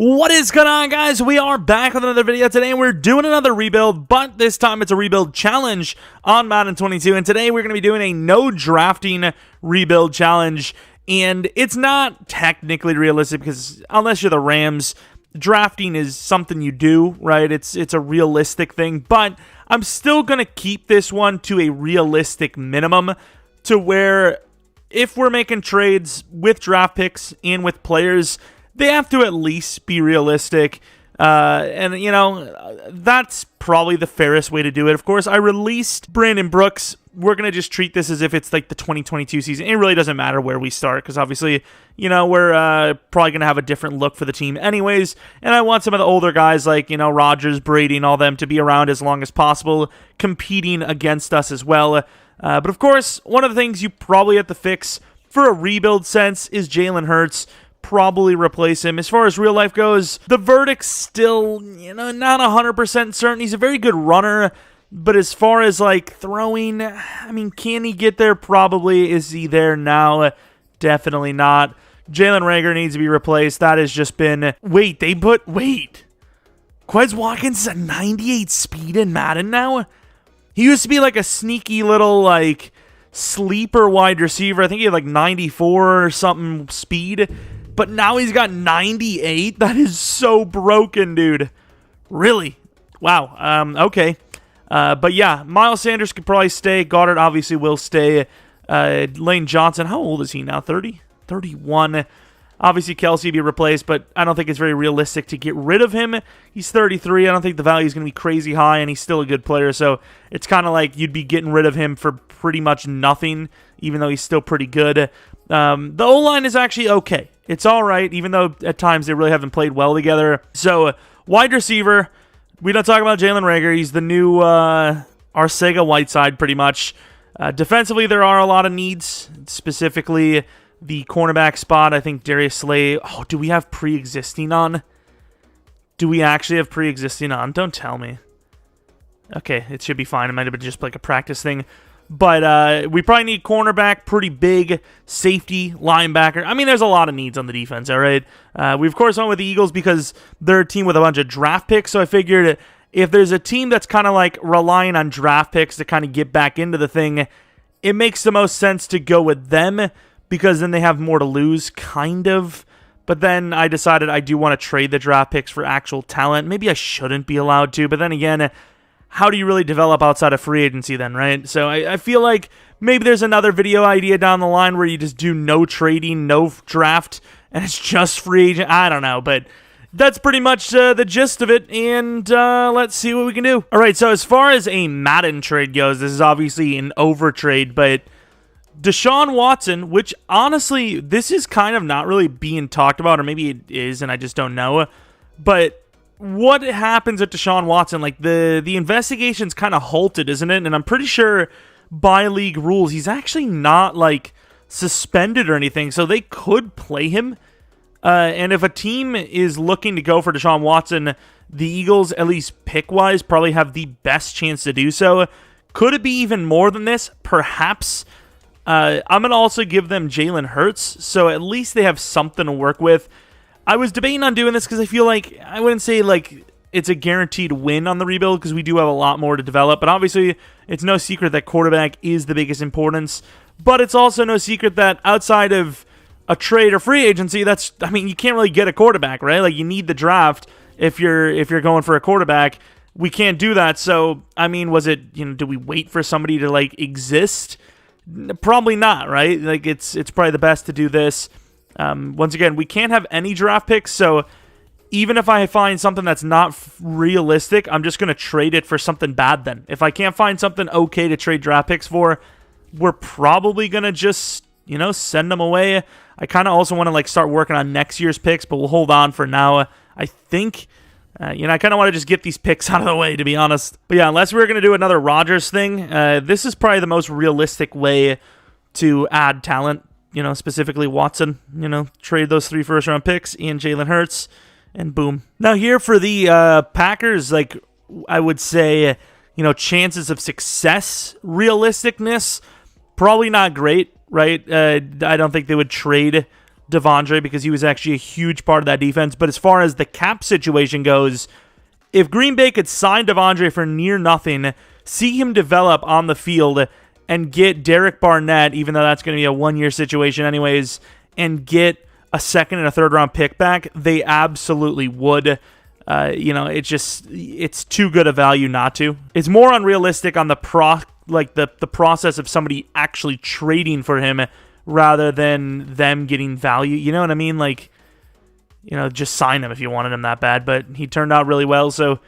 What is going on, guys? We are back with another video today, and we're doing another rebuild, but this time it's a rebuild challenge on Madden 22, and today we're going to be doing a no drafting rebuild challenge, and it's not technically realistic because unless you're the Rams, drafting is something you do, right? It's a realistic thing, but I'm still going to keep this one to a realistic minimum to where if we're making trades with draft picks and with players, they have to at least be realistic, and, you know, that's probably the fairest way to do it. Of course, I released Brandon Brooks. We're going to just treat this as if it's like the 2022 season. It really doesn't matter where we start because, obviously, you know, we're probably going to have a different look for the team anyways, and I want some of the older guys like, you know, Rodgers, Brady, and all them to be around as long as possible, competing against us as well. But, of course, one of the things you probably have to fix for a rebuild sense is Jalen Hurts. Probably replace him. As far as real life goes, the verdict's still, you know, not 100% certain. He's a very good runner, but as far as like throwing, I mean, can he get there? Probably. Is he there now? Definitely not. Jalen Reagor needs to be replaced. That has just been, wait, Quez Watkins is at 98 speed in Madden now? He used to be like a sneaky little like sleeper wide receiver. I think he had like 94 or something speed. But now he's got 98? That is so broken, dude. Really? Wow. Okay. But yeah, Miles Sanders could probably stay. Goddard obviously will stay. Lane Johnson, how old is he now? 30? 31. Obviously, Kelsey be replaced, but I don't think it's very realistic to get rid of him. He's 33. I don't think the value is going to be crazy high, and he's still a good player. So it's kind of like you'd be getting rid of him for pretty much nothing, even though he's still pretty good. The O-line is actually okay. It's all right, even though at times they really haven't played well together. So, wide receiver, we don't talk about Jalen Reagor. He's the new Arcega-Whiteside, pretty much. Defensively, there are a lot of needs, specifically the cornerback spot. I think Darius Slay. Oh, do we have pre-existing on? Do we actually have pre-existing on? Don't tell me. Okay, it should be fine. It might have been just like a practice thing. But we probably need cornerback, pretty big, safety, linebacker. I mean, there's a lot of needs on the defense, all right? We, of course, went with the Eagles because they're a team with a bunch of draft picks, so I figured if there's a team that's kind of like relying on draft picks to kind of get back into the thing, it makes the most sense to go with them because then they have more to lose, kind of. But then I decided I do want to trade the draft picks for actual talent. Maybe I shouldn't be allowed to, but then again, how do you really develop outside of free agency then, right? So I feel like maybe there's another video idea down the line where you just do no trading, no draft, and it's just free agent. I don't know, but that's pretty much the gist of it, and let's see what we can do. All right, so as far as a Madden trade goes, this is obviously an over trade, but Deshaun Watson, which honestly, this is kind of not really being talked about, or maybe it is, and I just don't know, but what happens at Deshaun Watson? Like, the investigation's kind of halted, isn't it? And I'm pretty sure by league rules, he's actually not, like, suspended or anything, so they could play him. And if a team is looking to go for Deshaun Watson, the Eagles, at least pick-wise, probably have the best chance to do so. Could it be even more than this? Perhaps. I'm going to also give them Jalen Hurts, so at least they have something to work with. I was debating on doing this because I feel like, I wouldn't say like it's a guaranteed win on the rebuild because we do have a lot more to develop, but obviously it's no secret that quarterback is the biggest importance, but it's also no secret that outside of a trade or free agency, I mean, you can't really get a quarterback, right? Like, you need the draft if you're going for a quarterback. We can't do that, so, I mean, was it, you know, do we wait for somebody to, like, exist? Probably not, right? Like, it's probably the best to do this. Once again, we can't have any draft picks, so even if I find something that's not realistic, I'm just going to trade it for something bad then. If I can't find something okay to trade draft picks for, we're probably going to just, you know, send them away. I kind of also want to, like, start working on next year's picks, but we'll hold on for now. I think, you know, I kind of want to just get these picks out of the way, to be honest. But yeah, unless we're going to do another Rodgers thing, this is probably the most realistic way to add talent. You know, specifically Watson, you know, trade those 3 first-round picks and Jalen Hurts, and boom. Now here for the Packers, like, I would say, you know, chances of success, realisticness, probably not great, right? I don't think they would trade Devondre because he was actually a huge part of that defense. But as far as the cap situation goes, if Green Bay could sign Devondre for near nothing, see him develop on the field, and get Derek Barnett, even though that's going to be a one-year situation anyways, and get a second and a third-round pick back, they absolutely would. It's too good a value not to. It's more unrealistic on the process of somebody actually trading for him rather than them getting value. You know what I mean? Just sign him if you wanted him that bad. But he turned out really well, so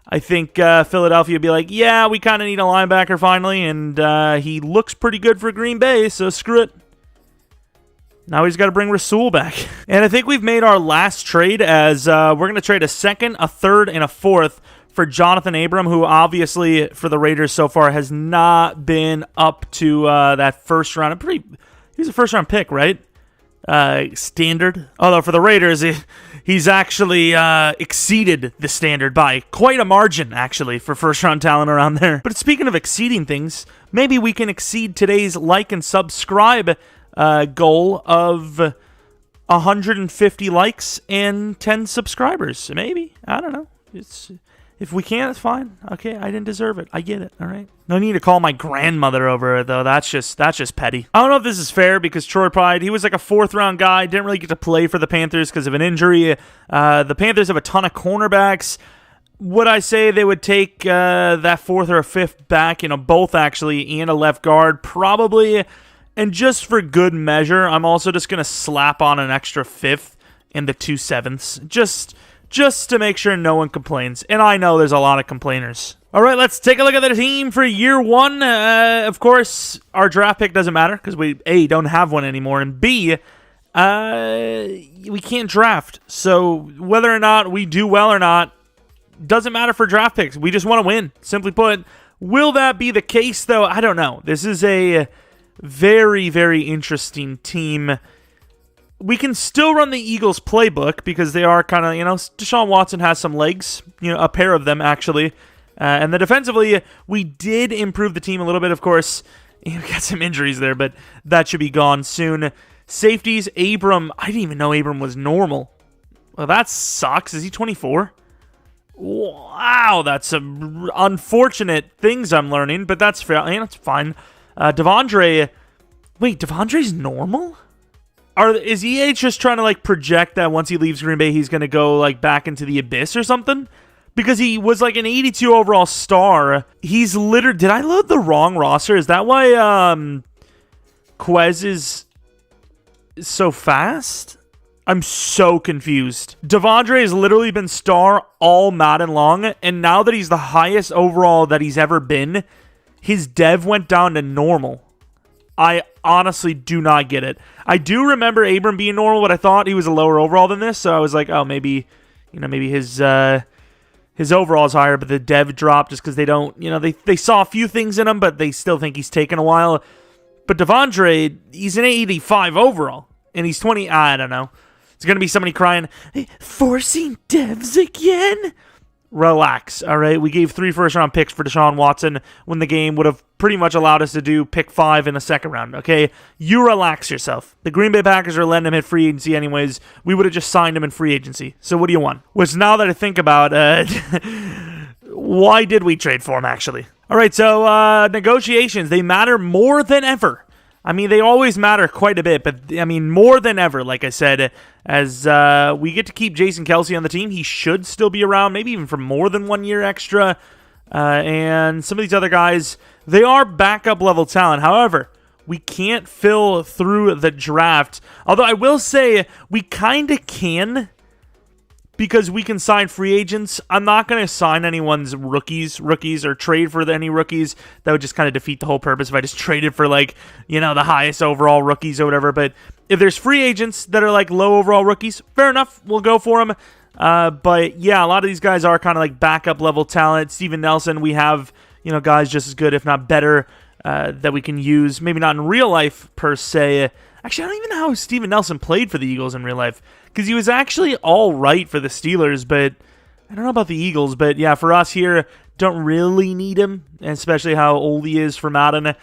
I think Philadelphia would be like, yeah, we kind of need a linebacker finally, and he looks pretty good for Green Bay, so screw it. Now he's got to bring Rasul back. And I think we've made our last trade as we're going to trade a second, a third, and a fourth for Jonathan Abram, who obviously for the Raiders so far has not been up to that first round. He was a first round pick, right? Standard. Although for the Raiders, he's actually exceeded the standard by quite a margin, actually, for first-round talent around there. But speaking of exceeding things, maybe we can exceed today's like and subscribe goal of 150 likes and 10 subscribers. Maybe. I don't know. If we can't, it's fine. Okay, I didn't deserve it. I get it, all right? No need to call my grandmother over it, though. That's just petty. I don't know if this is fair because Troy Pride, he was like a fourth-round guy, didn't really get to play for the Panthers because of an injury. The Panthers have a ton of cornerbacks. Would I say they would take that fourth or a fifth back, both actually, and a left guard? Probably. And just for good measure, I'm also just going to slap on an extra fifth and the 2 sevenths. Just to make sure no one complains. And I know there's a lot of complainers. All right, let's take a look at the team for year one. Of course, our draft pick doesn't matter because we, A, don't have one anymore, and B, we can't draft. So whether or not we do well or not doesn't matter for draft picks. We just want to win. Simply put, will that be the case, though? I don't know. This is a very, very interesting team. We can still run the Eagles playbook because they are kind of, Deshaun Watson has some legs, a pair of them actually. And then defensively, we did improve the team a little bit, of course. We got some injuries there, but that should be gone soon. Safeties, Abram. I didn't even know Abram was normal. Well, that sucks. Is he 24? Wow, that's some unfortunate things I'm learning, but that's fair. That's fine. Devondre. Wait, Devondre's normal? Is EA just trying to project that once he leaves Green Bay he's going to go back into the abyss or something? Because he was an 82 overall star. He's literally... Did I load the wrong roster? Is that why Quez is so fast? I'm so confused. Devondre has literally been star all Madden long, and now that he's the highest overall that he's ever been, his dev went down to normal. I honestly do not get it. I do remember Abram being normal, but I thought he was a lower overall than this, so I was like, oh, maybe his overall is higher, but the dev dropped just because they don't, they saw a few things in him, but they still think he's taken a while. But Devondre, he's an 85 overall, and he's 20, I don't know. It's going to be somebody crying, hey, forcing devs again? Relax, all right? We gave 3 first-round picks for Deshaun Watson when the game would have pretty much allowed us to do pick 5 in the second round, okay? You relax yourself. The Green Bay Packers are letting him hit free agency anyways. We would have just signed him in free agency. So what do you want? Which now that I think about, why did we trade for him, actually? All right, so negotiations, they matter more than ever. I mean, they always matter quite a bit, but, more than ever, like I said, as we get to keep Jason Kelce on the team. He should still be around, maybe even for more than 1 year extra. And some of these other guys, they are backup level talent. However, we can't fill through the draft. Although I will say, we kind of can, because we can sign free agents. I'm not going to sign anyone's rookies or trade for any rookies. That would just kind of defeat the whole purpose if I just traded for the highest overall rookies or whatever. But if there's free agents that are low overall rookies, fair enough, we'll go for them. But yeah, a lot of these guys are kind of backup level talent. Steven Nelson, we have guys just as good, if not better, that we can use. Maybe not in real life per se. Actually, I don't even know how Steven Nelson played for the Eagles in real life, because he was actually all right for the Steelers, but I don't know about the Eagles. But yeah, for us here, don't really need him, and especially how old he is for Madden.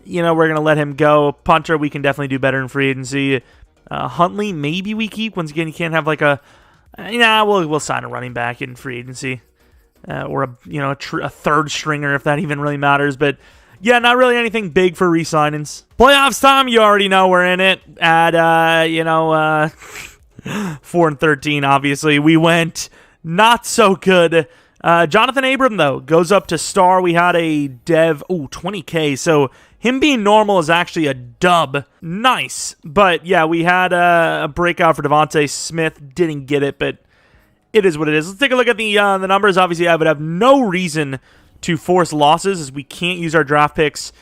We're going to let him go. Punter, we can definitely do better in free agency. Huntley, maybe we keep. Once again, you can't have like a... we'll sign a running back in free agency. Or a third stringer, if that even really matters. But yeah, not really anything big for re-signings. Playoffs time, you already know we're in it. At 4-13, obviously. We went not so good. Jonathan Abram, though, goes up to star. We had a dev, 20K. So him being normal is actually a dub. Nice. But yeah, we had a breakout for Devontae Smith. Didn't get it, but it is what it is. Let's take a look at the numbers. Obviously, I would have no reason to force losses as we can't use our draft picks.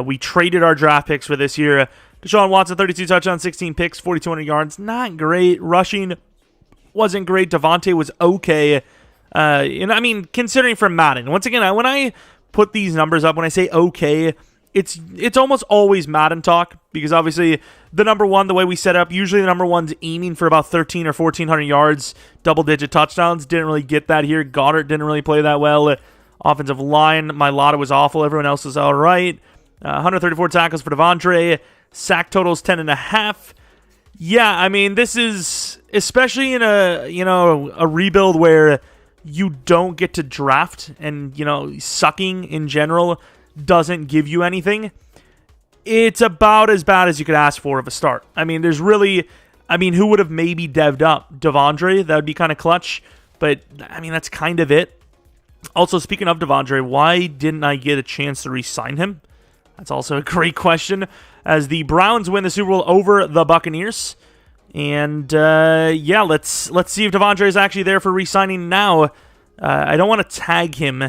We traded our draft picks for this year. Deshaun Watson, 32 touchdowns, 16 picks, 4,200 yards. Not great. Rushing wasn't great. Devontae was okay. Considering from Madden. Once again, when I put these numbers up, when I say okay, it's almost always Madden talk, because obviously the number one, the way we set up, usually the number one's aiming for about 13 or 1,400 yards, double-digit touchdowns. Didn't really get that here. Goddard didn't really play that well. Offensive line, Mailata was awful. Everyone else was all right. 134 tackles for Devontae. Sack totals 10.5. Yeah, this is, especially in a rebuild where you don't get to draft and, sucking in general doesn't give you anything. It's about as bad as you could ask for of a start. There's really, who would have maybe dev'd up? Devondre, that would be kind of clutch. But, that's kind of it. Also, speaking of Devondre, why didn't I get a chance to re-sign him? That's also a great question. As the Browns win the Super Bowl over the Buccaneers. And, let's see if Devondre is actually there for re-signing now. I don't want to tag him.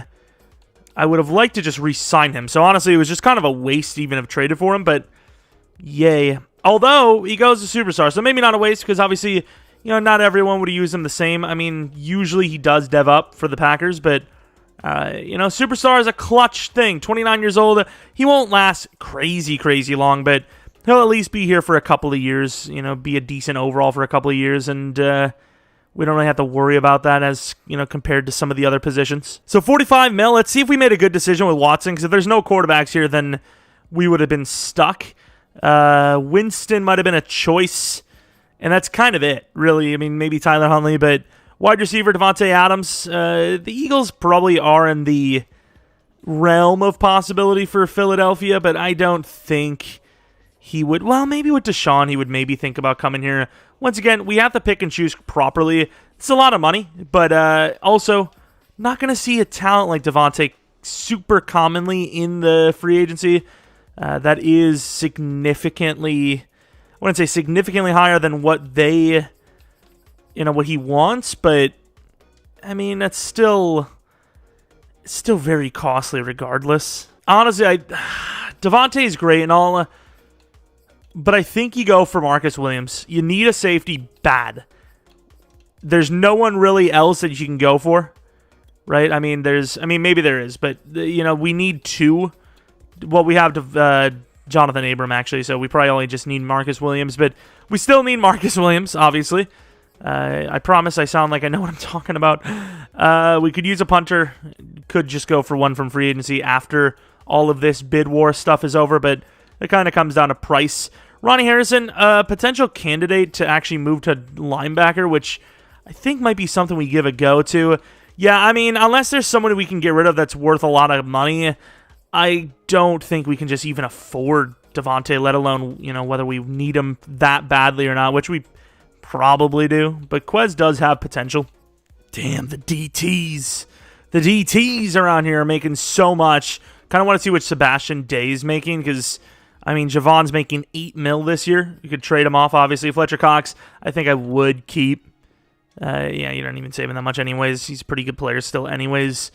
I would have liked to just re-sign him. So, honestly, it was just kind of a waste even of traded for him. But, yay. Although, he goes to Superstar. So, maybe not a waste because, obviously, not everyone would use him the same. Usually he does dev up for the Packers. But, Superstar is a clutch thing. 29 years old. He won't last crazy long. But he'll at least be here for a couple of years. Be a decent overall for a couple of years. And, we don't really have to worry about that as, compared to some of the other positions. So 45 mil. Let's see if we made a good decision with Watson, because if there's no quarterbacks here, then we would have been stuck. Winston might have been a choice, and that's kind of it, really. Maybe Tyler Huntley, but wide receiver Devontae Adams. The Eagles probably are in the realm of possibility for Philadelphia, but I don't think he would. Well, maybe with Deshaun, he would maybe think about coming here. Once again, we have to pick and choose properly. It's a lot of money, but also not going to see a talent like Devontae super commonly in the free agency. That is significantly, I wouldn't say significantly higher than what they, what he wants, but that's still very costly regardless. Honestly, Devontae is great and all, but I think you go for Marcus Williams. You need a safety bad. There's no one really else that you can go for, right? Maybe there is, but, we need two. Well, we have Jonathan Abram, actually, so we probably only just need Marcus Williams, but we still need Marcus Williams, obviously. I promise I sound like I know what I'm talking about. We could use a punter. Could just go for one from free agency after all of this bid war stuff is over, but it kind of comes down to price. Ronnie Harrison, a potential candidate to actually move to linebacker, which I think might be something we give a go to. Yeah, unless there's someone we can get rid of that's worth a lot of money, I don't think we can just even afford Devontae, let alone, whether we need him that badly or not, which we probably do. But Quez does have potential. Damn, the DTs. The DTs around here are making so much. Kind of want to see what Sebastian Day's making, because Javon's making $8 million this year. You could trade him off, obviously. Fletcher Cox, I think I would keep. You don't even save him that much anyways. He's a pretty good player still anyways.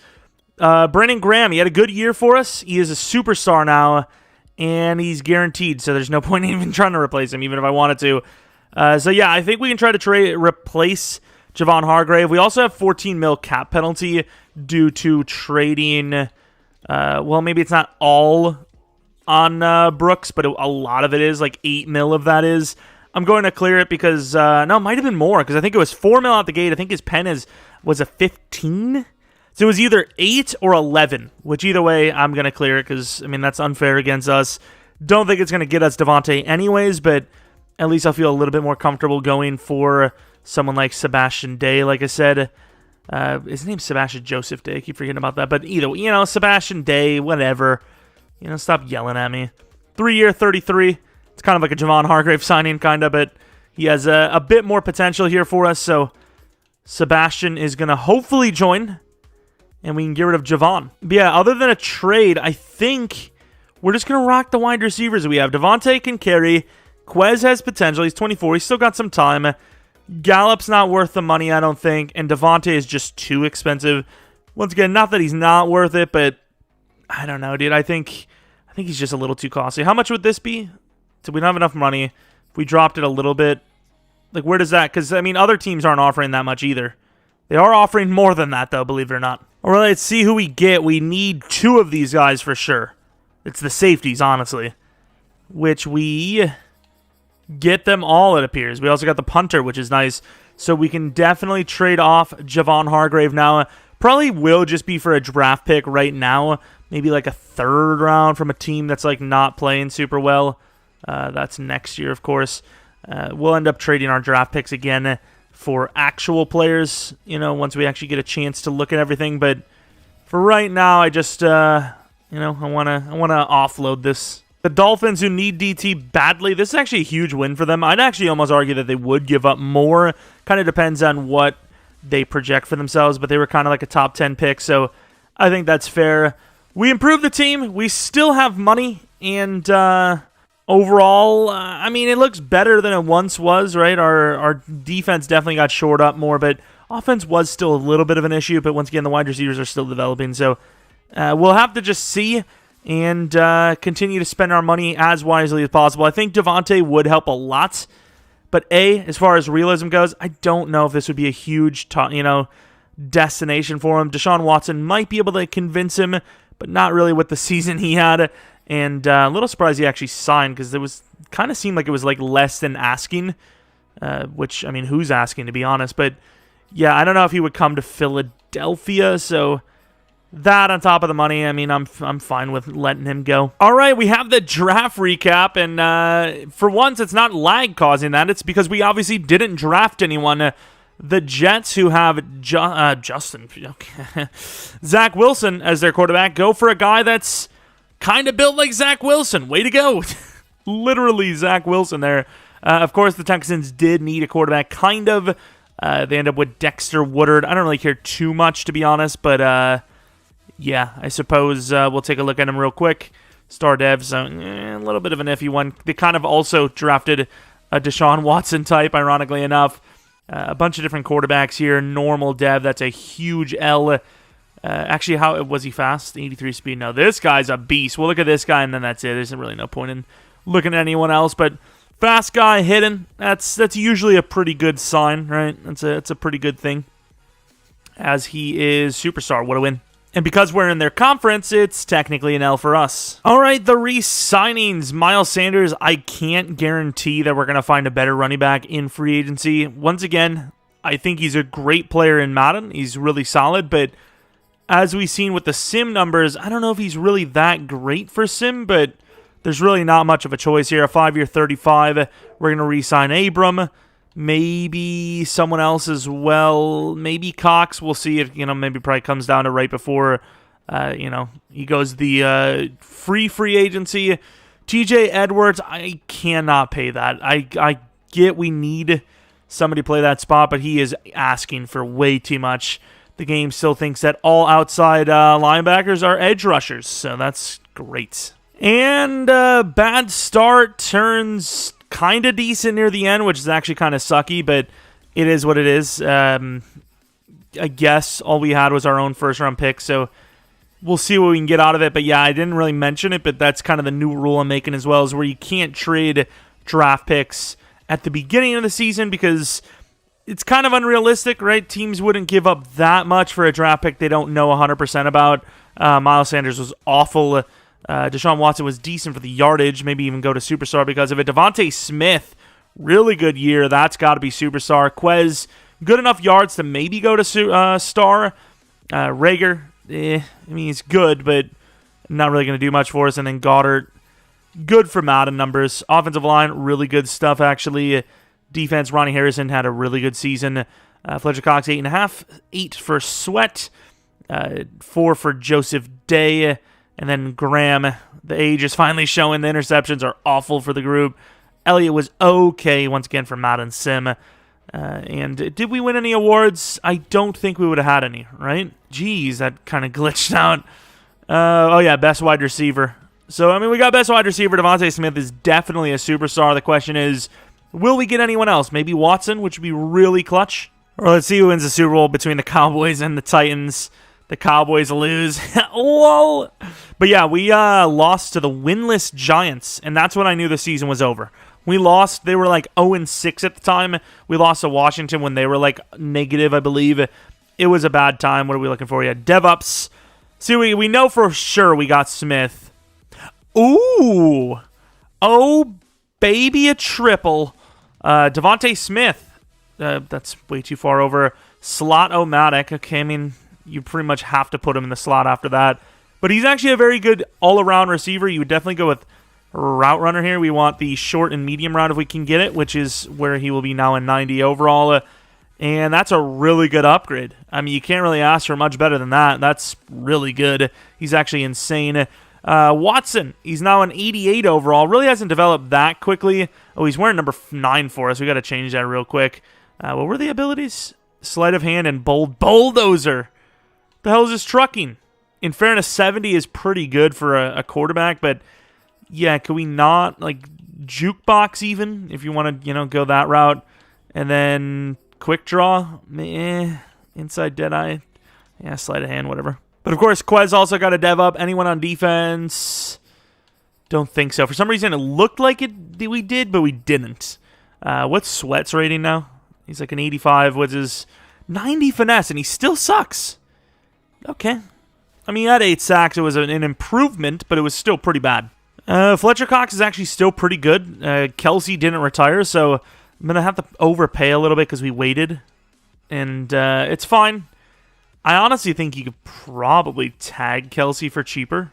Brandon Graham, he had a good year for us. He is a superstar now, and he's guaranteed, so there's no point in even trying to replace him, even if I wanted to. I think we can try to replace Javon Hargrave. We also have $14 million cap penalty due to trading. Maybe it's not all on Brooks, but a lot of it is, like $8 million of that is. I'm going to clear it because, it might have been more, because I think it was $4 million out the gate. I think his pen was a 15. So it was either 8 or 11, which either way, I'm going to clear it because, that's unfair against us. Don't think it's going to get us Devontae anyways, but at least I'll feel a little bit more comfortable going for someone like Sebastian Day. Like I said, his name's Sebastian Joseph Day. I keep forgetting about that. But either way, Sebastian Day, whatever. Stop yelling at me. 3-year, 33. It's kind of like a Javon Hargrave signing, kind of, but he has a bit more potential here for us. So Sebastian is going to hopefully join, and we can get rid of Javon. But yeah, other than a trade, I think we're just going to rock the wide receivers we have. Devontae can carry. Quez has potential. He's 24. He's still got some time. Gallup's not worth the money, I don't think. And Devontae is just too expensive. Once again, not that he's not worth it, but I don't know, dude. I think he's just a little too costly. How much would this be? So we don't have enough money. If we dropped it a little bit, like where does that? Because, other teams aren't offering that much either. They are offering more than that, though, believe it or not. All right, let's see who we get. We need 2 of these guys for sure. It's the safeties, honestly, which we get them all, it appears. We also got the punter, which is nice. So we can definitely trade off Javon Hargrave now. Probably will just be for a draft pick right now. Maybe like a 3rd round from a team that's like not playing super well. That's next year, of course. We'll end up trading our draft picks again for actual players, once we actually get a chance to look at everything. But for right now, I just, I want to offload this. The Dolphins, who need DT badly, this is actually a huge win for them. I'd actually almost argue that they would give up more. Kind of depends on what they project for themselves, but they were kind of like a top 10 pick, so I think that's fair. We improved the team. We still have money, and overall, it looks better than it once was, right? Our defense definitely got shored up more, but offense was still a little bit of an issue, but once again, the wide receivers are still developing, so we'll have to just see and continue to spend our money as wisely as possible. I think Devontae would help a lot, but as far as realism goes, I don't know if this would be a huge, destination for him. Deshaun Watson might be able to convince him, but not really with the season he had. And a little surprised he actually signed, because it was kind of seemed like it was like less than asking, which, who's asking, to be honest? But yeah, I don't know if he would come to Philadelphia, so that on top of the money, I'm fine with letting him go. All right, we have the draft recap, and for once, it's not lag causing that. It's because we obviously didn't draft anyone. The Jets, who have Zach Wilson as their quarterback, go for a guy that's kind of built like Zach Wilson. Way to go. Literally Zach Wilson there. Of course, the Texans did need a quarterback, kind of. They end up with Dexter Woodard. I don't really care too much, to be honest, but yeah, I suppose we'll take a look at him real quick. Star dev, so a little bit of an iffy one. They kind of also drafted a Deshaun Watson type, ironically enough. A bunch of different quarterbacks here. Normal dev, that's a huge L. Actually, how was he fast? 83 speed. No, this guy's a beast. We'll look at this guy, and then that's it. There's really no point in looking at anyone else. But fast guy, hidden. That's usually a pretty good sign, right? It's a pretty good thing. As he is superstar. What a win. And because we're in their conference, it's technically an L for us. All right, the re-signings. Miles Sanders, I can't guarantee that we're going to find a better running back in free agency. Once again, I think he's a great player in Madden. He's really solid, but as we've seen with the sim numbers, I don't know if he's really that great for sim, but there's really not much of a choice here. A 5-year 35. We're going to re-sign Abram. Maybe someone else as well. Maybe Cox. We'll see if, maybe probably comes down to right before, he goes the free agency. TJ Edwards, I cannot pay that. I get we need somebody to play that spot, but he is asking for way too much. The game still thinks that all outside linebackers are edge rushers, so that's great. And bad start turns kind of decent near the end, which is actually kind of sucky, but it is what it is. I guess all we had was our own first-round pick, so we'll see what we can get out of it. But yeah, I didn't really mention it, but that's kind of the new rule I'm making as well, is where you can't trade draft picks at the beginning of the season because it's kind of unrealistic, right? Teams wouldn't give up that much for a draft pick they don't know 100% about. Miles Sanders was awful. Deshaun Watson was decent for the yardage, maybe even go to superstar because of it. Devontae Smith, really good year. That's got to be superstar. Quez, good enough yards to maybe go to star. Rager, he's good, but not really going to do much for us. And then Goddard, good for Madden numbers. Offensive line, really good stuff, actually. Defense, Ronnie Harrison had a really good season. Fletcher Cox, 8.5. 8 for Sweat. 4 for Joseph Day. And then Graham, the age is finally showing. The interceptions are awful for the group. Elliott was okay once again for Madden Sim. And did we win any awards? I don't think we would have had any, right? Jeez, that kind of glitched out. Oh yeah, best wide receiver. So, I mean, we got best wide receiver. Devontae Smith is definitely a superstar. The question is, will we get anyone else? Maybe Watson, which would be really clutch. Or let's see who wins the Super Bowl between the Cowboys and the Titans. The Cowboys lose. Whoa! But yeah, we lost to the winless Giants, and that's when I knew the season was over. We lost. They were like 0-6 at the time. We lost to Washington when they were like negative, I believe. It was a bad time. What are we looking for? Yeah, DevUps. See, we know for sure we got Smith. Ooh. Oh, baby, a triple. Devontae Smith. That's way too far over. Slot-O-Matic. Okay, I mean, you pretty much have to put him in the slot after that. But he's actually a very good all-around receiver. You would definitely go with route runner here. We want the short and medium route if we can get it, which is where he will be now in 90 overall. And that's a really good upgrade. I mean, you can't really ask for much better than that. That's really good. He's actually insane. Watson, he's now an 88 overall. Really hasn't developed that quickly. Oh, he's wearing number 9 for us. We got to change that real quick. What were the abilities? Sleight of hand and bulldozer. The hell is this trucking? In fairness, 70 is pretty good for a quarterback, but yeah, could we not, like, jukebox even, if you want to, go that route? And then quick draw, inside deadeye, yeah, sleight of hand, whatever. But of course, Quez also got a dev up. Anyone on defense? Don't think so. For some reason, it looked like we did, but we didn't. What's Sweat's rating now? He's like an 85. What's his 90 finesse, and he still sucks. Okay. I mean, at 8 sacks, it was an improvement, but it was still pretty bad. Fletcher Cox is actually still pretty good. Kelsey didn't retire, so I'm going to have to overpay a little bit because we waited. And it's fine. I honestly think you could probably tag Kelsey for cheaper.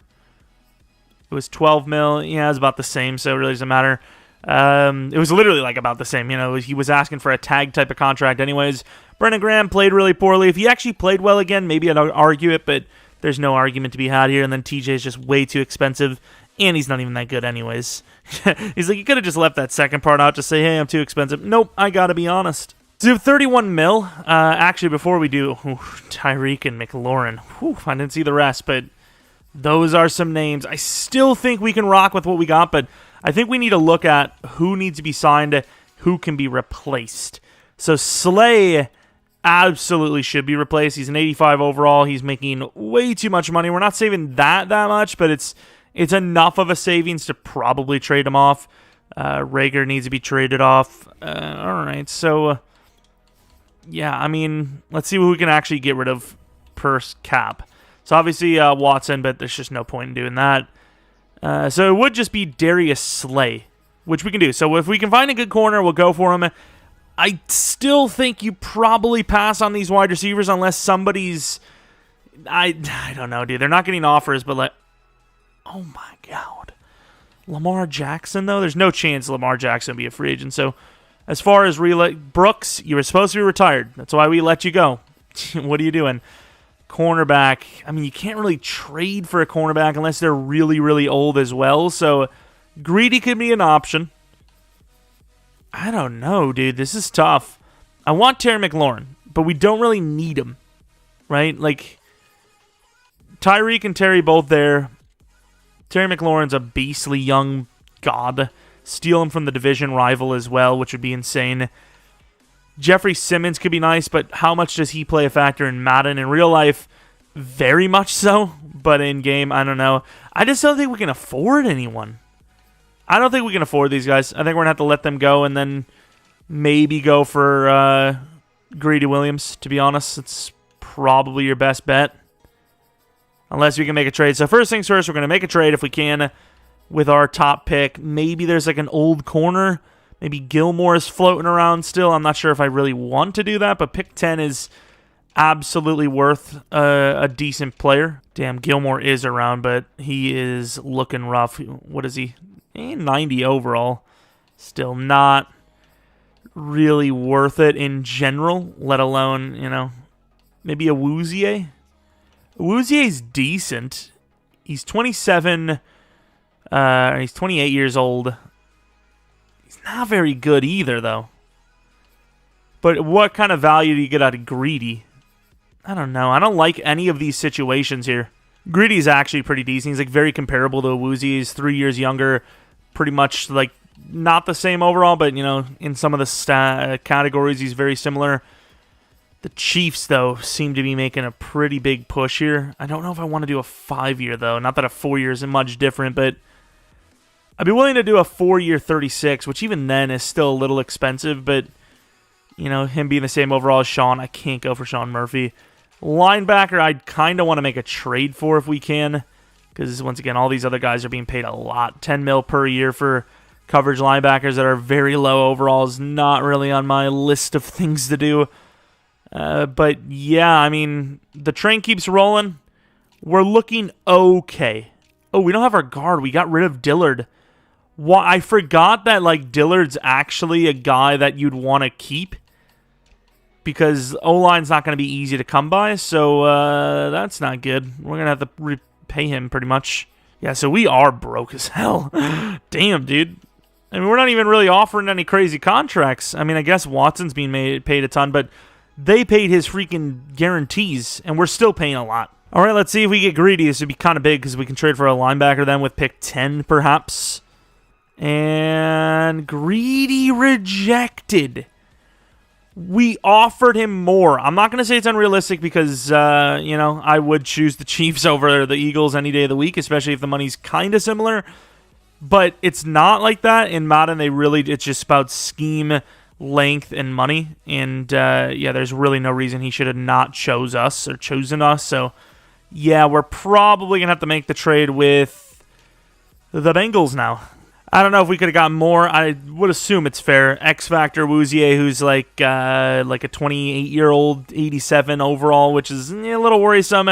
It was 12 mil. Yeah, it was about the same, so it really doesn't matter. It was literally like about the same. He was asking for a tag type of contract anyways. Brendan Graham played really poorly. If he actually played well again, maybe I'd argue it, but there's no argument to be had here. And then TJ is just way too expensive, and he's not even that good anyways. He's like, you could have just left that second part out, just say, hey, I'm too expensive. Nope, I gotta be honest. So 31 mil. Actually, before we do, Tyreek and McLaurin. I didn't see the rest, but those are some names. I still think we can rock with what we got, but I think we need to look at who needs to be signed, who can be replaced. So Slay absolutely should be replaced. He's an 85 overall. He's making way too much money. We're not saving that much, but it's enough of a savings to probably trade him off. Rager needs to be traded off. All right, so yeah, I mean, let's see who we can actually get rid of per cap. So obviously Watson, but there's just no point in doing that. So it would just be Darius Slay, which we can do. So if we can find a good corner, we'll go for him. I still think you probably pass on these wide receivers unless somebody's... I don't know, dude. They're not getting offers, but like... Oh, my God. Lamar Jackson, though? There's no chance Lamar Jackson will be a free agent. So as far as Brooks, you were supposed to be retired. That's why we let you go. What are you doing? Cornerback. I mean, you can't really trade for a cornerback unless they're really, really old as well. So Greedy could be an option. I don't know, dude. This is tough. I want Terry McLaurin, but we don't really need him, right? Like, Tyreek and Terry both there. Terry McLaurin's a beastly young god. Steal him from the division rival as well, which would be insane. Jeffrey Simmons could be nice, but how much does he play a factor in Madden? In real life, very much so, but in game, I don't know. I just don't think we can afford anyone. I don't think we can afford these guys. I think we're going to have to let them go and then maybe go for Greedy Williams, to be honest. It's probably your best bet. Unless we can make a trade. So first things first, we're going to make a trade if we can with our top pick. Maybe there's like an old corner. Maybe Gilmore is floating around still. I'm not sure if I really want to do that, but pick 10 is absolutely worth a decent player. Damn, Gilmore is around, but he is looking rough. What is he? 90 overall. Still not really worth it in general, let alone, maybe a Woozier. Woozier's decent. He's 27. He's 28 years old. He's not very good either, though. But what kind of value do you get out of Greedy? I don't know. I don't like any of these situations here. Greedy's actually pretty decent. He's like very comparable to Woozy. He's 3 years younger. Pretty much like not the same overall, but in some of the categories he's very similar. The Chiefs, though, seem to be making a pretty big push here. I don't know if I want to do a 5-year, though. Not that a 4 year isn't much different, but I'd be willing to do a 4-year 36, which even then is still a little expensive, but him being the same overall as Sean, I can't go for Sean Murphy. Linebacker, I'd kind of want to make a trade for if we can, because once again, all these other guys are being paid a lot. 10 mil per year for coverage linebackers that are very low overall is not really on my list of things to do. But yeah, I mean, the train keeps rolling. We're looking okay. Oh, we don't have our guard. We got rid of Dillard. I forgot that Dillard's actually a guy that you'd want to keep, because O-line's not going to be easy to come by, so that's not good. We're going to have to repay him pretty much. Yeah, so we are broke as hell. Damn, dude. I mean, we're not even really offering any crazy contracts. I mean, I guess Watson's being paid a ton, but they paid his freaking guarantees, and we're still paying a lot. All right, let's see if we get greedy. This would be kind of big because we can trade for a linebacker then with pick 10, perhaps. And Greedy rejected. We offered him more. I'm not going to say it's unrealistic because, I would choose the Chiefs over the Eagles any day of the week, especially if the money's kind of similar. But it's not like that. In Madden, it's just about scheme, length, and money. And, there's really no reason he should have not chosen us. So, yeah, we're probably going to have to make the trade with the Bengals now. I don't know if we could have gotten more. I would assume it's fair. X Factor Woozier, who's like a 28-year-old, 87 overall, which is a little worrisome.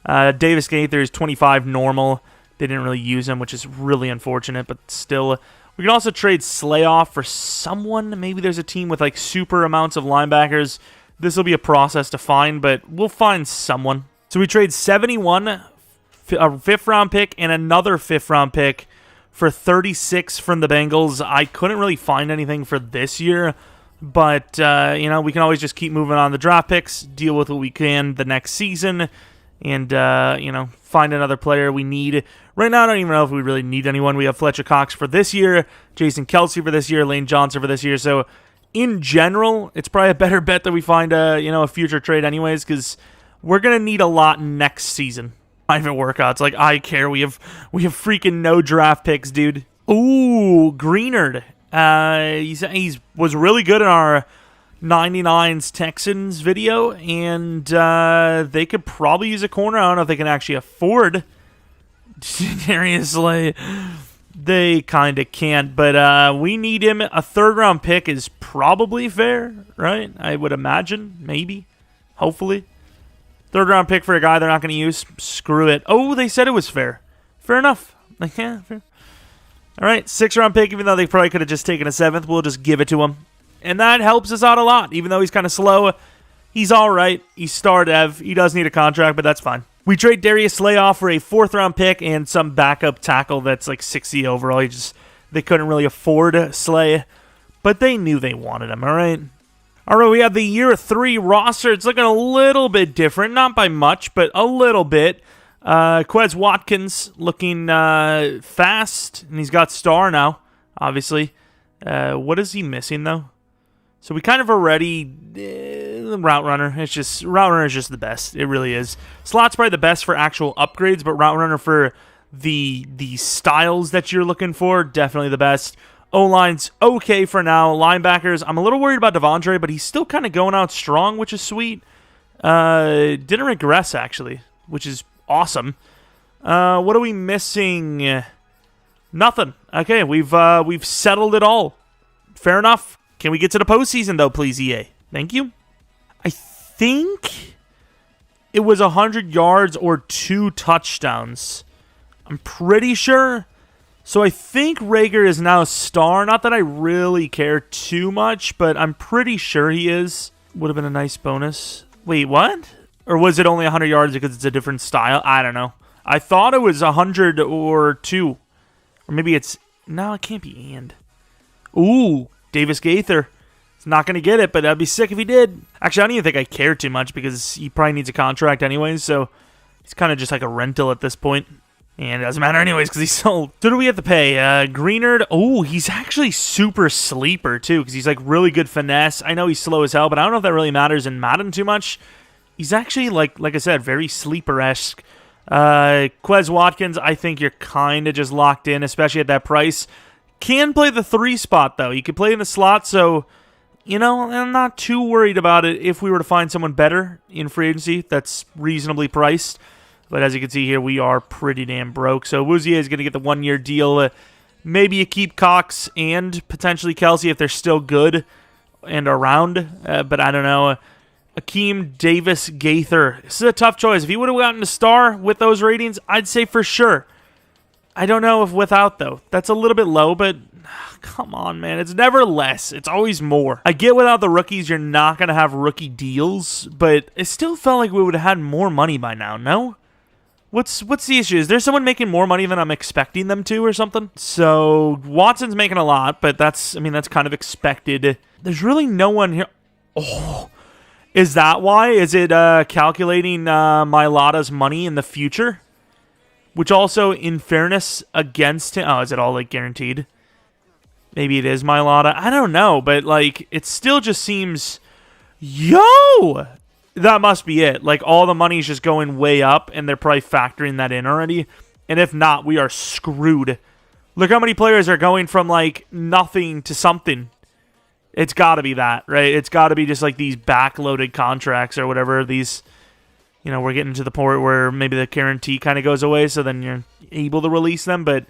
Davis Gaither is 25 normal. They didn't really use him, which is really unfortunate, but still. We can also trade Slayoff for someone. Maybe there's a team with super amounts of linebackers. This will be a process to find, but we'll find someone. So we trade 71, a 5th-round pick, and another 5th-round pick for 36 from the Bengals. I couldn't really find anything for this year, but, we can always just keep moving on the draft picks, deal with what we can the next season, and, find another player we need. Right now, I don't even know if we really need anyone. We have Fletcher Cox for this year, Jason Kelsey for this year, Lane Johnson for this year, so in general, it's probably a better bet that we find a future trade anyways, because we're going to need a lot next season. Private workouts, I care. We have freaking no draft picks, dude. Ooh, Greenard. He was really good in our 99s Texans video, and they could probably use a corner. I don't know if they can actually afford seriously. They kind of can't, but we need him. A 3rd-round pick is probably fair, right? I would imagine, maybe, hopefully. 3rd-round pick for a guy they're not going to use. Screw it. Oh, they said it was fair. Fair enough. Yeah, fair. All right, 6th-round pick, even though they probably could have just taken a 7th, we'll just give it to him. And that helps us out a lot. Even though he's kind of slow, he's all right. He's star dev. He does need a contract, but that's fine. We trade Darius Slayoff for a 4th-round pick and some backup tackle that's 60 overall. They couldn't really afford Slay, but they knew they wanted him, all right? All right, we have the year 3 roster. It's looking a little bit different. Not by much, but a little bit. Quez Watkins looking fast, and he's got star now, obviously. What is he missing, though? So we kind of already... route runner. Route runner is just the best. It really is. Slot's probably the best for actual upgrades, but route runner for the styles that you're looking for, definitely the best. O-line's okay for now. Linebackers, I'm a little worried about Devondre, but he's still kind of going out strong, which is sweet. Didn't regress, actually, which is awesome. What are we missing? Nothing. Okay, we've settled it all. Fair enough. Can we get to the postseason, though, please, EA? Thank you. I think it was 100 yards or 2 touchdowns. I'm pretty sure. So I think Rager is now a star. Not that I really care too much, but I'm pretty sure he is. Would have been a nice bonus. Wait, what? Or was it only 100 yards because it's a different style? I don't know. I thought it was 100 or 2. Or maybe it's... No, it can't be and. Ooh, Davis Gaither. He's not going to get it, but that'd be sick if he did. Actually, I don't even think I care too much because he probably needs a contract anyways, so he's kind of just like a rental at this point. And it doesn't matter anyways because he's sold. So do we have to pay? Greenard. Oh, he's actually super sleeper too because he's like really good finesse. I know he's slow as hell, but I don't know if that really matters in Madden too much. He's actually, like I said, very sleeper-esque. Quez Watkins, I think you're kind of just locked in, especially at that price. Can play the 3 spot, though. He could play in the slot, so, you know, I'm not too worried about it if we were to find someone better in free agency that's reasonably priced. But as you can see here, we are pretty damn broke. So Woozier is going to get the 1-year deal. Maybe you keep Cox and potentially Kelsey if they're still good and around. But I don't know. Akeem Davis Gaither. This is a tough choice. If he would have gotten a star with those ratings, I'd say for sure. I don't know if without, though. That's a little bit low, but come on, man. It's never less. It's always more. I get without the rookies, you're not going to have rookie deals, but it still felt like we would have had more money by now, no? What's the issue? Is there someone making more money than I'm expecting them to or something? So Watson's making a lot, but that's kind of expected. There's really no one here. Oh, is that why? Is it calculating Mailata's money in the future? Which also, in fairness, against him... Oh, is it all, like, guaranteed? Maybe it is Mailata. I don't know, but, like, it still just seems... Yo! That must be it. Like, all the money's just going way up, and they're probably factoring that in already. And if not, we are screwed. Look how many players are going from, like, nothing to something. It's got to be that, right? It's got to be just, like, these backloaded contracts or whatever. These, you know, we're getting to the point where maybe the guarantee kind of goes away, so then you're able to release them. But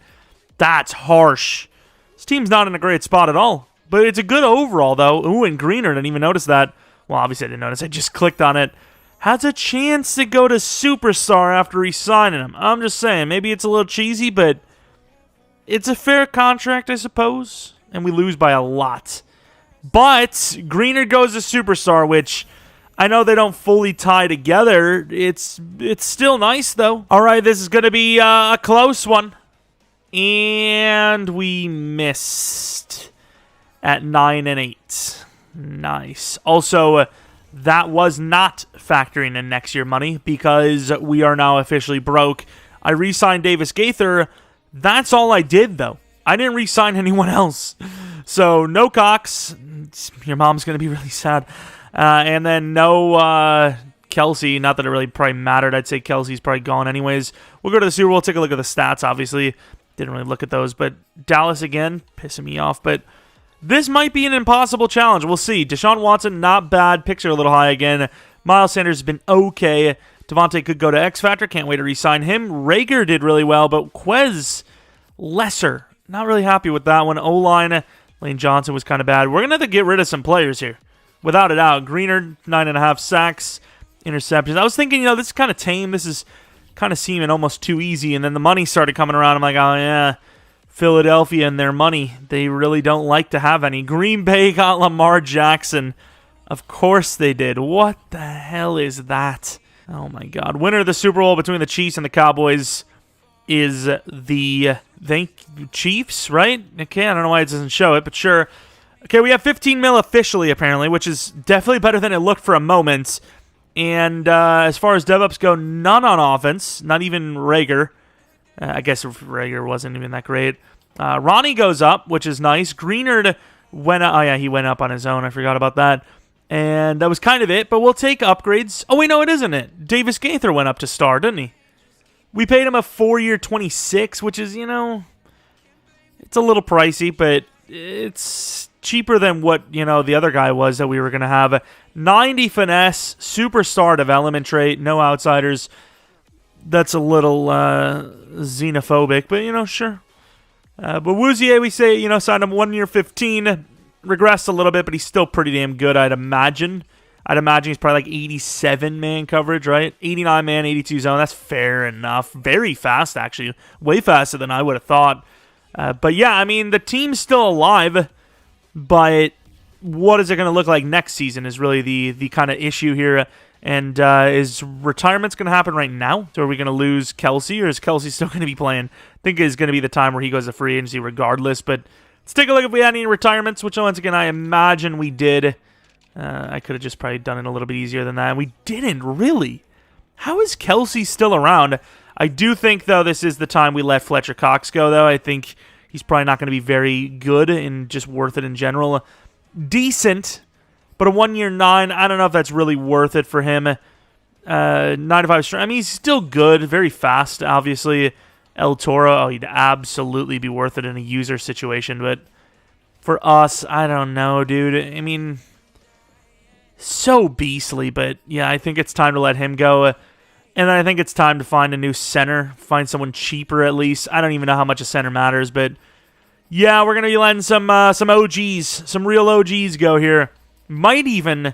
that's harsh. This team's not in a great spot at all. But it's a good overall, though. Ooh, and Greener, didn't even notice that. Well, obviously I didn't notice. I just clicked on it. Has a chance to go to Superstar after re-signing him. I'm just saying, maybe it's a little cheesy, but it's a fair contract, I suppose. And we lose by a lot. But Greener goes to Superstar, which I know they don't fully tie together. It's still nice, though. All right, this is going to be a close one. And we missed at 9 and 8. Nice. Also, that was not factoring in next year money because we are now officially broke. I re-signed Davis Gaither. That's all I did, though. I didn't re-sign anyone else. So, no Cox. Your mom's going to be really sad. And then no Kelsey. Not that it really probably mattered. I'd say Kelsey's probably gone anyways. We'll go to the Super Bowl. Take a look at the stats, obviously. Didn't really look at those. But Dallas again, pissing me off. But this might be an impossible challenge. We'll see. Deshaun Watson, not bad. Picks are a little high again. Miles Sanders has been okay. Devontae could go to X Factor. Can't wait to re-sign him. Rager did really well, but Quez, lesser. Not really happy with that one. O-line, Lane Johnson was kind of bad. We're going to have to get rid of some players here. Without a doubt. Greener, 9.5 sacks, interceptions. I was thinking, this is kind of tame. This is kind of seeming almost too easy. And then the money started coming around. I'm like, oh, yeah. Philadelphia and their money. They really don't like to have any. Green Bay got Lamar Jackson. Of course they did. What the hell is that? Oh, my God. Winner of the Super Bowl between the Chiefs and the Cowboys is the Chiefs, right? Okay, I don't know why it doesn't show it, but sure. Okay, we have 15 mil officially, apparently, which is definitely better than it looked for a moment. And as far as DevOps go, none on offense. Not even Rager. I guess Rager wasn't even that great. Ronnie goes up, which is nice. Greenard went up. Oh, yeah, he went up on his own. I forgot about that. And that was kind of it, but we'll take upgrades. Oh, wait, no, it isn't it. Davis Gaither went up to star, didn't he? We paid him a 4-year 26, which is, it's a little pricey, but it's cheaper than what, the other guy was that we were going to have. 90 finesse, superstar development trait, no outsiders. That's a little xenophobic, but, sure. But Woozier, we say, signed him 1 year 15. Regressed a little bit, but he's still pretty damn good, I'd imagine. I'd imagine he's probably like 87 man coverage, right? 89 man, 82 zone. That's fair enough. Very fast, actually. Way faster than I would have thought. But yeah, I mean, the team's still alive, but what is it going to look like next season is really the kind of issue here. And is retirement's going to happen right now? So are we going to lose Kelsey, or is Kelsey still going to be playing? I think it's going to be the time where he goes to free agency regardless. But let's take a look if we had any retirements, which once again I imagine we did. I could have just probably done it a little bit easier than that. We didn't, really. How is Kelsey still around? I do think, though, this is the time we let Fletcher Cox go, though. I think he's probably not going to be very good and just worth it in general. Decent. But a 1-year 9, I don't know if that's really worth it for him. 95 strength. I mean, he's still good, very fast, obviously. El Toro, he'd absolutely be worth it in a user situation. But for us, I don't know, dude. I mean, so beastly. But yeah, I think it's time to let him go. And then I think it's time to find a new center. Find someone cheaper at least. I don't even know how much a center matters. But yeah, we're going to be letting some OGs, some real OGs go here. Might even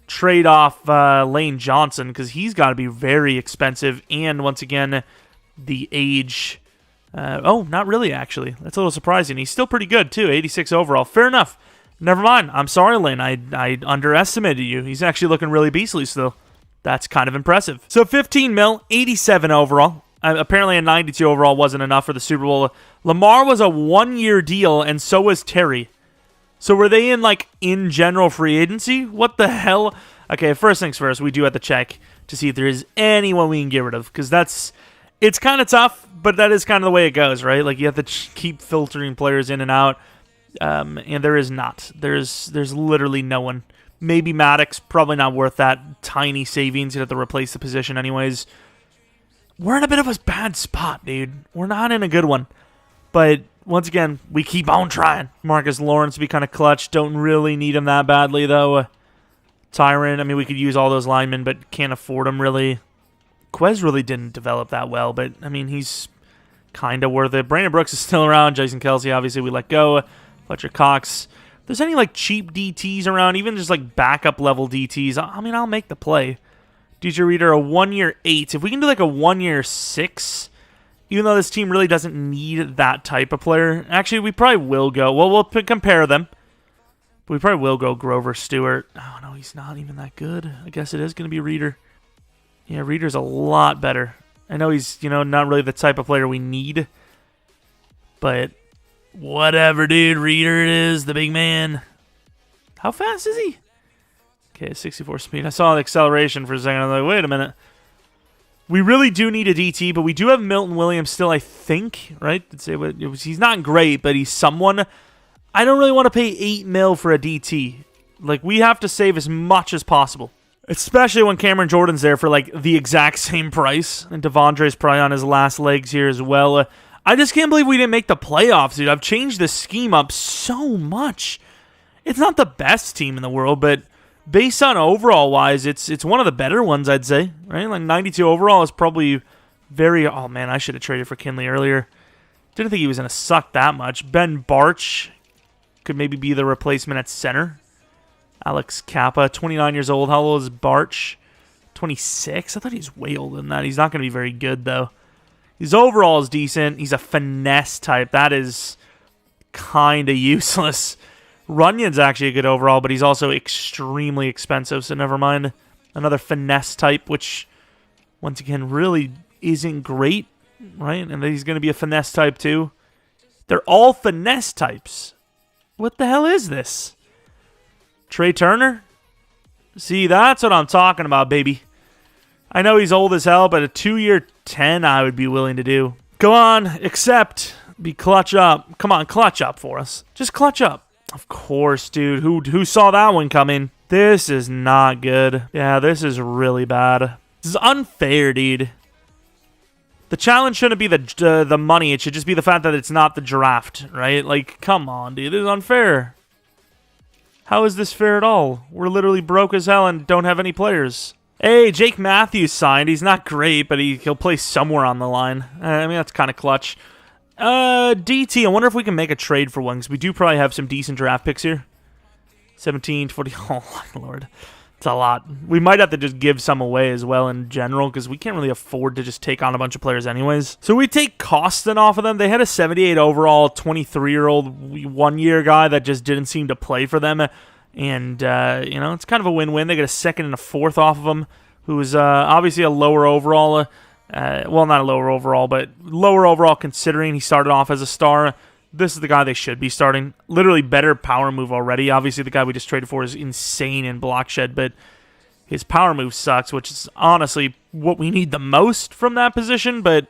trade off Lane Johnson because he's got to be very expensive. And once again, the age. Not really, actually. That's a little surprising. He's still pretty good, too. 86 overall. Fair enough. Never mind. I'm sorry, Lane. I underestimated you. He's actually looking really beastly still. That's kind of impressive. So 15 mil, 87 overall. Apparently a 92 overall wasn't enough for the Super Bowl. Lamar was a 1-year deal, and so was Terry. So were they in general free agency? What the hell? Okay, first things first, we do have to check to see if there is anyone we can get rid of. Because it's kind of tough, but that is kind of the way it goes, right? Like, you have to keep filtering players in and out. And there is not. There's literally no one. Maybe Maddox, probably not worth that tiny savings. You'd have to replace the position anyways. We're in a bit of a bad spot, dude. We're not in a good one. But once again, we keep on trying. Marcus Lawrence be kind of clutch. Don't really need him that badly, though. Tyron, I mean, we could use all those linemen, but can't afford them, really. Quez really didn't develop that well, but, I mean, he's kind of worth it. Brandon Brooks is still around. Jason Kelsey, obviously, we let go. Fletcher Cox. If there's any, cheap DTs around, even just, backup-level DTs, I mean, I'll make the play. DJ Reader, a 1-year 8. If we can do, a 1-year 6... Even though this team really doesn't need that type of player. Actually, we probably will go. Well, we'll compare them. But we probably will go Grover Stewart. Oh, no, he's not even that good. I guess it is going to be Reader. Yeah, Reader's a lot better. I know he's, not really the type of player we need. But whatever, dude. Reader it is, the big man. How fast is he? Okay, 64 speed. I saw the acceleration for a second. I was like, wait a minute. We really do need a DT, but we do have Milton Williams still, I think, right? He's not great, but he's someone. I don't really want to pay $8 million for a DT. We have to save as much as possible, especially when Cameron Jordan's there for, the exact same price. And Devondre's probably on his last legs here as well. I just can't believe we didn't make the playoffs, dude. I've changed the scheme up so much. It's not the best team in the world, but based on overall-wise, it's one of the better ones, I'd say. Right? 92 overall is probably very... Oh, man, I should have traded for Kinley earlier. Didn't think he was going to suck that much. Ben Barch could maybe be the replacement at center. Alex Kappa, 29 years old. How old is Barch? 26? I thought he was way older than that. He's not going to be very good, though. His overall is decent. He's a finesse type. That is kind of useless. Runyon's actually a good overall, but he's also extremely expensive, so never mind. Another finesse type, which, once again, really isn't great, right? And then he's going to be a finesse type, too. They're all finesse types. What the hell is this? Trey Turner? See, that's what I'm talking about, baby. I know he's old as hell, but a 2-year 10 I would be willing to do. Go on, accept. Be clutch up. Come on, clutch up for us. Just clutch up. Of course, dude. Who saw that one coming? This is not good. Yeah, this is really bad. This is unfair, dude. The challenge shouldn't be the money. It should just be the fact that it's not the draft, right? Come on, dude. This is unfair. How is this fair at all? We're literally broke as hell and don't have any players. Hey, Jake Matthews signed. He's not great, but he'll play somewhere on the line. I mean, that's kind of clutch. DT, I wonder if we can make a trade for one, because we do probably have some decent draft picks here. 17, 40, oh my lord. It's a lot. We might have to just give some away as well in general because we can't really afford to just take on a bunch of players anyways. So we take Costin off of them. They had a 78 overall, 23-year-old, one-year guy that just didn't seem to play for them. And, it's kind of a win-win. They get a second and a fourth off of him, who's obviously a lower overall. Well, not a lower overall, but lower overall considering he started off as a star. This is the guy they should be starting. Literally better power move already. Obviously, the guy we just traded for is insane in block shed, but his power move sucks, which is honestly what we need the most from that position. But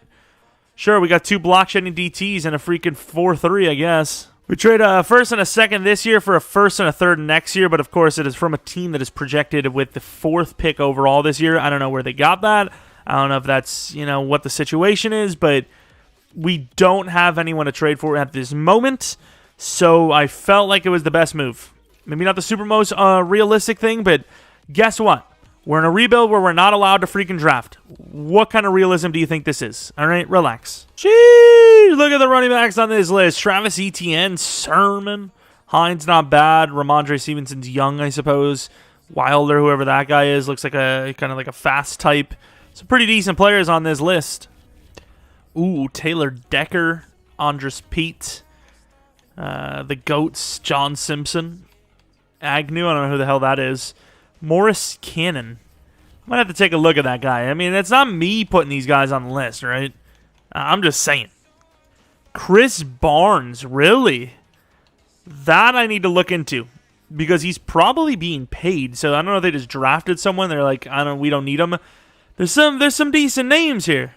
sure, we got 2 block shedding DTs and a freaking 4-3, I guess. We trade a first and a second this year for a first and a third next year, but of course it is from a team that is projected with the 4th pick overall this year. I don't know where they got that. I don't know if that's, what the situation is, but we don't have anyone to trade for at this moment, so I felt like it was the best move. Maybe not the super most realistic thing, but guess what? We're in a rebuild where we're not allowed to freaking draft. What kind of realism do you think this is? All right, relax. Jeez, look at the running backs on this list. Travis Etienne, Sermon, Hines not bad. Ramondre Stevenson's young, I suppose. Wilder, whoever that guy is, looks like a kind of like a fast type. Some pretty decent players on this list. Ooh, Taylor Decker, Andres Pete, the GOATs, John Simpson, Agnew, I don't know who the hell that is, Morris Cannon. I might have to take a look at that guy. I mean, it's not me putting these guys on the list, right? I'm just saying. Chris Barnes, really? That I need to look into because he's probably being paid. So I don't know if they just drafted someone. They're like, we don't need him. There's some decent names here.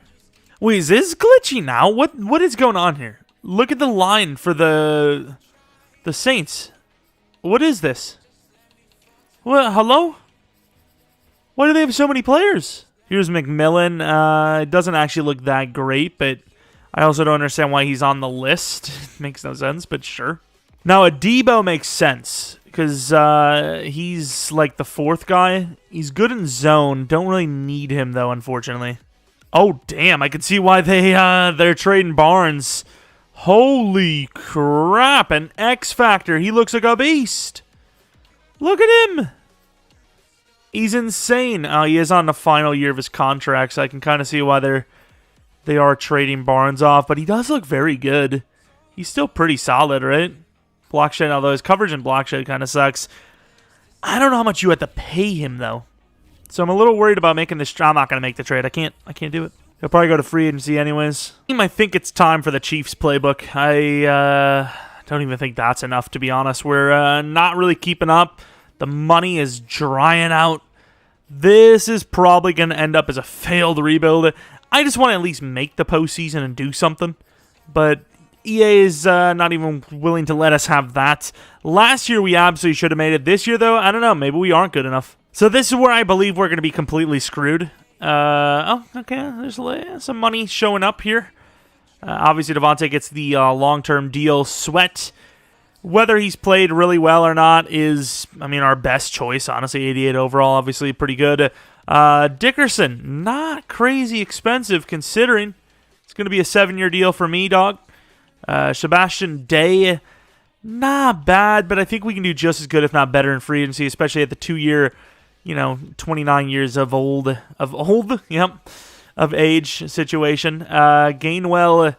Wait, is this glitchy now? What is going on here? Look at the line for the Saints. What is this? What? Hello? Why do they have so many players? Here's McMillan. It doesn't actually look that great, but I also don't understand why he's on the list. It makes no sense, but sure. Now, Adebo makes sense because he's like the 4th guy. He's good in zone. Don't really need him, though, unfortunately. Oh, damn. I can see why they're trading Barnes. Holy crap. An X Factor. He looks like a beast. Look at him. He's insane. He is on the final year of his contract, so I can kind of see why they are trading Barnes off. But he does look very good. He's still pretty solid, right? Block shed, although his coverage in block shed kind of sucks. I don't know how much you have to pay him, though. So I'm a little worried about making this. I'm not going to make the trade. I can't do it. He'll probably go to free agency anyways. I think it's time for the Chiefs playbook. I don't even think that's enough, to be honest. We're not really keeping up. The money is drying out. This is probably going to end up as a failed rebuild. I just want to at least make the postseason and do something. But EA is not even willing to let us have that. Last year, we absolutely should have made it. This year, though, I don't know. Maybe we aren't good enough. So this is where I believe we're going to be completely screwed. Okay. There's some money showing up here. Obviously, Devontae gets the long-term deal. Sweat, whether he's played really well or not, is, our best choice. Honestly, 88 overall, obviously pretty good. Dickerson, not crazy expensive considering. It's going to be a 7-year deal for me, dog. Sebastian Day, not bad, but I think we can do just as good, if not better, in free agency, especially at the 2-year, 29 years of age situation. Gainwell,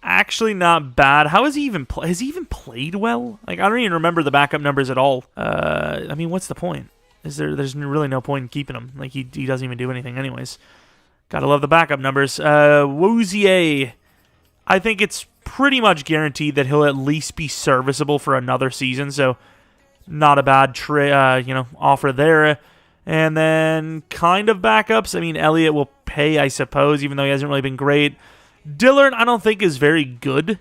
actually not bad. How has he even played? Has he even played well? Like, I don't even remember the backup numbers at all. What's the point? There's really no point in keeping him. Like, he doesn't even do anything anyways. Gotta love the backup numbers. Wozier, I think it's pretty much guaranteed that he'll at least be serviceable for another season, so not a bad offer there. And then kind of backups. Elliott will pay, I suppose, even though he hasn't really been great. Dillard, I don't think is very good,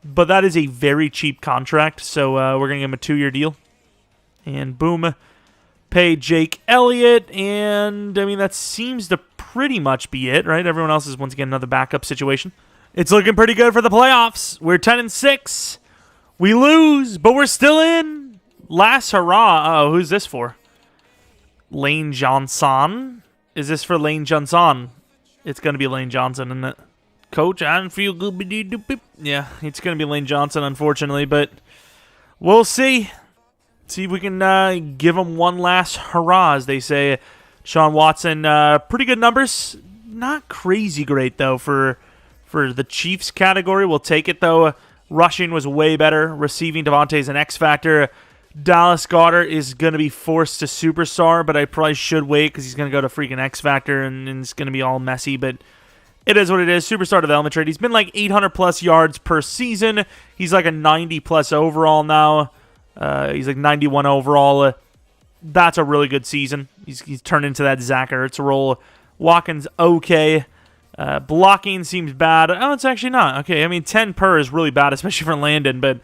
but that is a very cheap contract, so we're going to give him a 2-year deal. And boom, pay Jake Elliott, and that seems to pretty much be it, right? Everyone else is once again another backup situation. It's looking pretty good for the playoffs. We're 10-6. We lose, but we're still in. Last hurrah. Oh, who's this for? Lane Johnson. Is this for Lane Johnson? It's going to be Lane Johnson, isn't it? Coach, I don't feel good. Yeah, it's going to be Lane Johnson, unfortunately, but we'll see. See if we can give him one last hurrah, as they say. Sean Watson, pretty good numbers. Not crazy great, though, for the Chiefs category. We'll take it, though. Rushing was way better. Receiving, Devontae's an X factor. Dallas Goedert is going to be forced to superstar, but I probably should wait because he's going to go to freaking X factor, and it's going to be all messy, but it is what it is. Superstar development trade. He's been like 800-plus yards per season. He's like a 90-plus overall now. He's like 91 overall. That's a really good season. He's turned into that Zach Ertz role. Watkins, okay. Blocking seems bad. Oh, it's actually not. Okay, I mean, 10 per is really bad, especially for Landon, but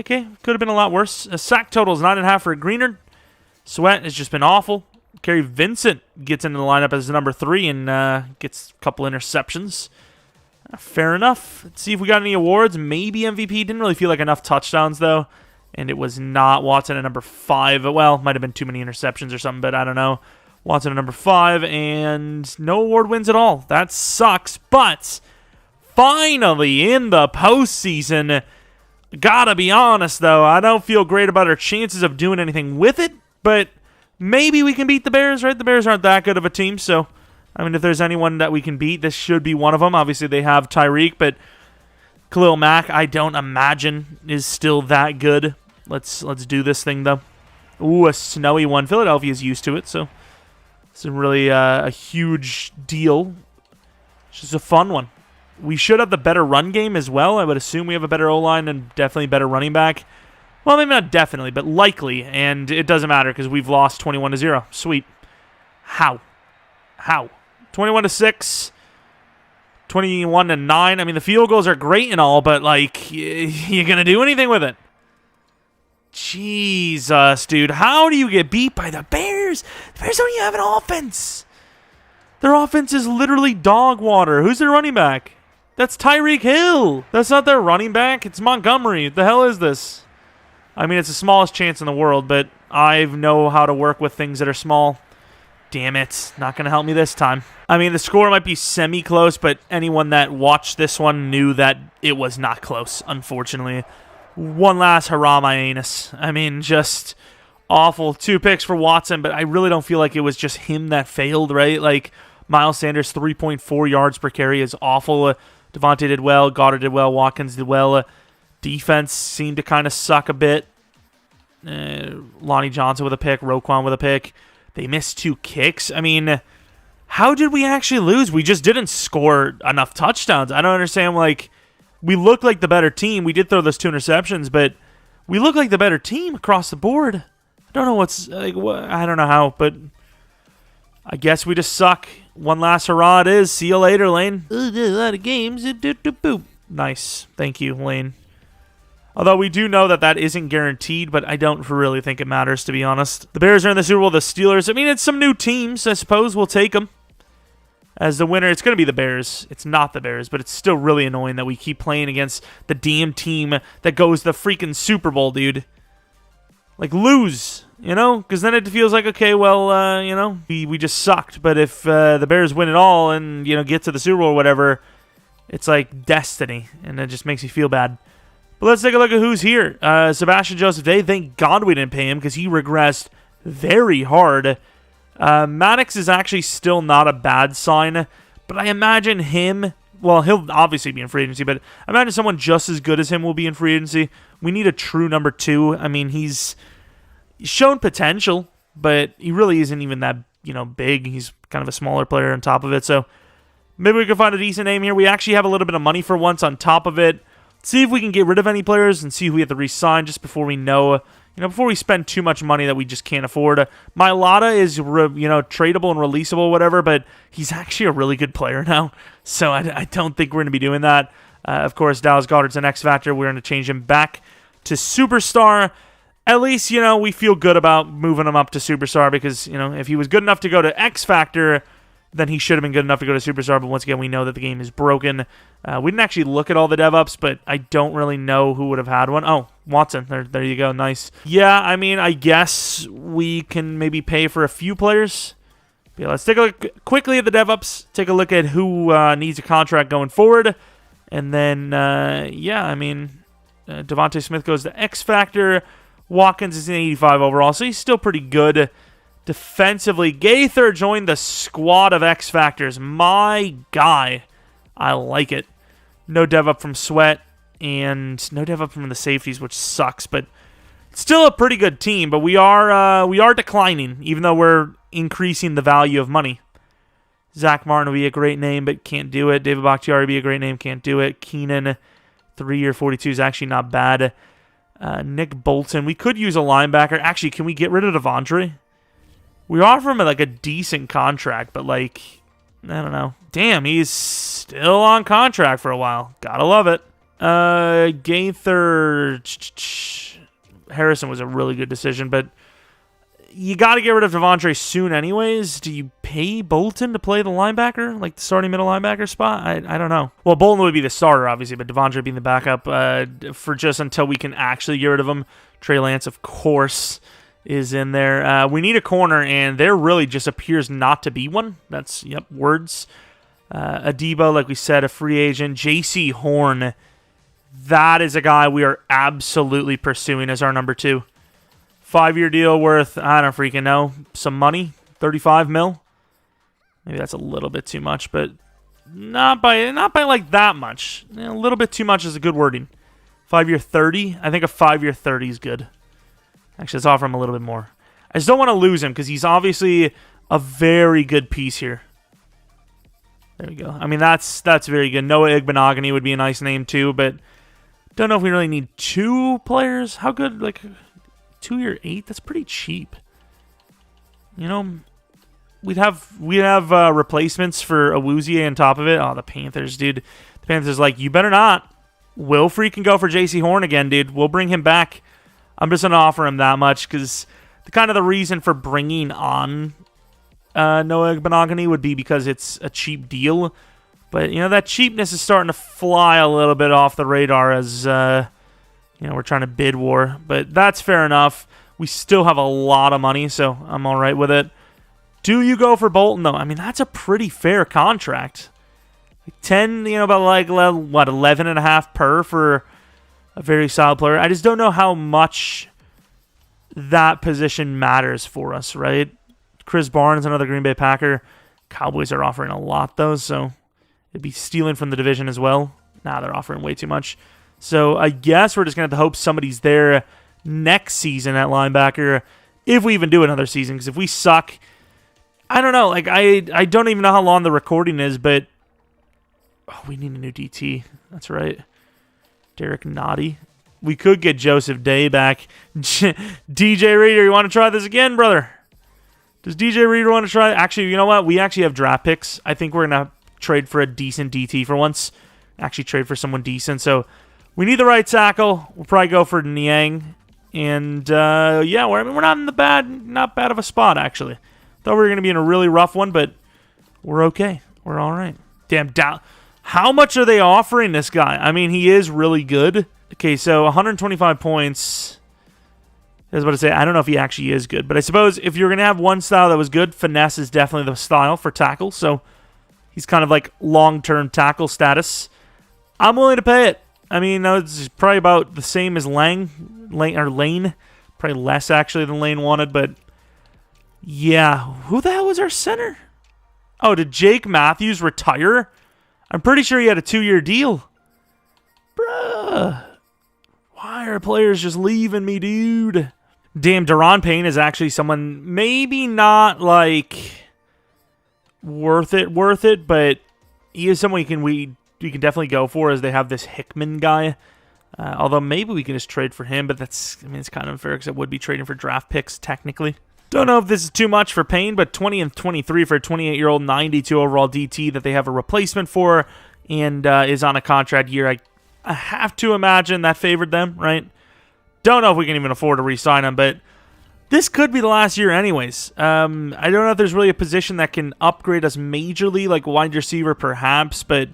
okay, could have been a lot worse. Sack total is 9.5 for Greenard. Sweat has just been awful. Kerry Vincent gets into the lineup as number 3 and gets a couple interceptions. Fair enough. Let's see if we got any awards. Maybe MVP. Didn't really feel like enough touchdowns, though. And it was not Watson at number 5. Well, might have been too many interceptions or something, but I don't know. Watson at number 5, and no award wins at all. That sucks, but finally in the postseason, gotta be honest, though, I don't feel great about our chances of doing anything with it, but maybe we can beat the Bears, right? The Bears aren't that good of a team, so, I mean, if there's anyone that we can beat, this should be one of them. Obviously, they have Tyreek, but Khalil Mack, I don't imagine, is still that good. Let's do this thing, though. Ooh, a snowy one. Philadelphia's used to it, so it's really a huge deal. It's just a fun one. We should have the better run game as well. I would assume we have a better O-line and definitely better running back. Well, maybe not definitely, but likely, and it doesn't matter because we've lost 21-0. Sweet. How? 21-6. 21-9. I mean, the field goals are great and all, but, like, you going to do anything with it? Jesus, dude. How do you get beat by the Bears? The Bears don't even have an offense. Their offense is literally dog water. Who's their running back? That's Tyreek Hill. That's not their running back. It's Montgomery. What the hell is this? I mean, it's the smallest chance in the world, but I know how to work with things that are small. Damn it. Not going to help me this time. I mean, the score might be semi-close, but anyone that watched this one knew that it was not close, unfortunately. One last hurrah, my anus. I mean, just awful. 2 picks for Watson, but I really don't feel like it was just him that failed, right? Like, Miles Sanders, 3.4 yards per carry is awful. Devontae did well. Goddard did well. Watkins did well. Defense seemed to kind of suck a bit. Lonnie Johnson with a pick. Roquan with a pick. They missed 2 kicks. I mean, how did we actually lose? We just didn't score enough touchdowns. I don't understand, like, we look like the better team. We did throw those 2 interceptions, but we look like the better team across the board. I don't know I don't know how, but I guess we just suck. One last hurrah it is. See you later, Lane. A lot of games. Nice. Thank you, Lane. Although we do know that isn't guaranteed, but I don't really think it matters, to be honest. The Bears are in the Super Bowl. The Steelers, I mean, it's some new teams. I suppose we'll take them. As the winner, it's going to be the Bears. It's not the Bears, but it's still really annoying that we keep playing against the damn team that goes to the freaking Super Bowl, dude. Like, lose, you know? Because then it feels like, okay, well, you know, we just sucked. But if the Bears win it all and, you know, get to the Super Bowl or whatever, it's like destiny, and it just makes me feel bad. But let's take a look at who's here. Sebastian Joseph Day, thank God we didn't pay him because he regressed very hard. Maddox is actually still not a bad sign, but I imagine him, well, he'll obviously be in free agency, but I imagine someone just as good as him will be in free agency. We need a true number 2. I mean, he's shown potential, but he really isn't even that, you know, big. He's kind of a smaller player on top of it, so maybe we can find a decent name here. We actually have a little bit of money for once on top of it. See if we can get rid of any players and see who we have to re-sign just before we know, you know, before we spend too much money that we just can't afford. Mailata is, you know, tradable and releasable, whatever, but he's actually a really good player now, so I don't think we're going to be doing that. Of course, Dallas Goedert's an X factor. We're going to change him back to superstar. At least, you know, we feel good about moving him up to superstar because, you know, if he was good enough to go to X factor, then he should have been good enough to go to superstar. But once again, we know that the game is broken. We didn't actually look at all the dev-ups, but I don't really know who would have had one. Oh, Watson. There you go. Nice. Yeah, I mean, I guess we can maybe pay for a few players. But yeah, let's take a look quickly at the dev-ups. Take a look at who needs a contract going forward. And then, yeah, I mean, Devontae Smith goes to X Factor. Watkins is an 85 overall, so he's still pretty good defensively. Gaither joined the squad of X Factors. My guy. I like it. No dev up from Sweat, and no dev up from the safeties, which sucks, but still a pretty good team. But we are declining, even though we're increasing the value of money. Zach Martin would be a great name, but can't do it. David Bakhtiari would be a great name, can't do it. Keenan, 3-year 42 is actually not bad. Nick Bolton, we could use a linebacker. Actually, can we get rid of Devondre? We offer him like a decent contract, but like, I don't know. Damn, he's still on contract for a while. Gotta love it. Gaither Harrison was a really good decision, but you got to get rid of Devondre soon anyways. Do you pay Bolton to play the linebacker, like the starting middle linebacker spot? I don't know. Well, Bolton would be the starter, obviously, but Devondre being the backup for just until we can actually get rid of him. Trey Lance, of course, is in there. We need a corner, and there really just appears not to be one. That's, yep, words. Adebo, like we said, a free agent. J.C. Horn, that is a guy we are absolutely pursuing as our number 2. 5-year deal worth, I don't freaking know, some money, 35 mil. Maybe that's a little bit too much, but not by like that much. A little bit too much is a good wording. 5-year 30, I think a 5-year 30 is good. Actually, let's offer him a little bit more. I just don't want to lose him because he's obviously a very good piece here. There we go. I mean, that's very good. Noah Igbenogany would be a nice name too, but don't know if we really need 2 players. How good, like 2-year 8? That's pretty cheap. You know, we'd have replacements for Awuzie on top of it. Oh, the Panthers, dude. The Panthers like, you better not. Will freaking go for J.C. Horn again, dude. We'll bring him back. I'm just gonna offer him that much because the reason for bringing on Noah Igbenogany would be because it's a cheap deal. But, you know, that cheapness is starting to fly a little bit off the radar as, you know, we're trying to bid war. But that's fair enough. We still have a lot of money, so I'm all right with it. Do you go for Bolton, though? I mean, that's a pretty fair contract. Like 10, you know, about like, what, 11.5 per for a very solid player. I just don't know how much that position matters for us, right? Chris Barnes, another Green Bay Packer. Cowboys are offering a lot, though, so it'd be stealing from the division as well. Nah, they're offering way too much. So I guess we're just going to have to hope somebody's there next season at linebacker, if we even do another season, because if we suck, I don't know. Like, I don't even know how long the recording is, but we need a new DT. That's right. Derek Noddy. We could get Joseph Day back. DJ Reader, you want to try this again, brother? Does DJ Reader want to try? Actually, you know what? We actually have draft picks. I think we're going to trade for a decent DT for once. Actually trade for someone decent. So we need the right tackle. We'll probably go for Niang. And, yeah, we're not in not bad of a spot, actually. Thought we were going to be in a really rough one, but we're okay. We're all right. Damn, how much are they offering this guy? I mean, he is really good. Okay, so 125 points. I was about to say, I don't know if he actually is good, but I suppose if you're going to have one style that was good, finesse is definitely the style for tackle, so he's kind of like long-term tackle status. I'm willing to pay it. I mean, it's probably about the same as Lane. Probably less, actually, than Lane wanted, but yeah. Who the hell was our center? Oh, did Jake Matthews retire? I'm pretty sure he had a 2-year deal. Bruh. Why are players just leaving me, dude? Damn, Daron Payne is actually someone maybe not, like, worth it, but he is someone we can definitely go for, as they have this Hickman guy. Although maybe we can just trade for him, but it's kind of unfair because I would be trading for draft picks, technically. Don't know if this is too much for Payne, but 20 and 23 for a 28-year-old, 92 overall DT that they have a replacement for and is on a contract year. I have to imagine that favored them, right? Don't know if we can even afford to re-sign him, but this could be the last year anyways. I don't know if there's really a position that can upgrade us majorly, like wide receiver perhaps, but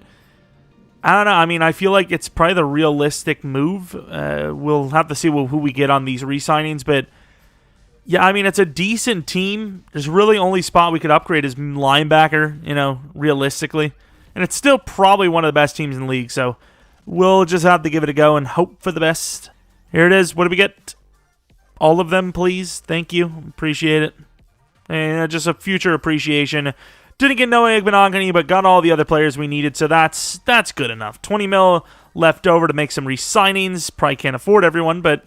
I don't know. I mean, I feel like it's probably the realistic move. We'll have to see who we get on these re-signings, but yeah, I mean, it's a decent team. There's really only spot we could upgrade is linebacker, you know, realistically. And it's still probably one of the best teams in the league, so we'll just have to give it a go and hope for the best. Here it is. What do we get? All of them, please. Thank you. Appreciate it. And just a future appreciation. Didn't get Noah Igbenogany, but got all the other players we needed, so that's good enough. 20 mil left over to make some re-signings. Probably can't afford everyone, but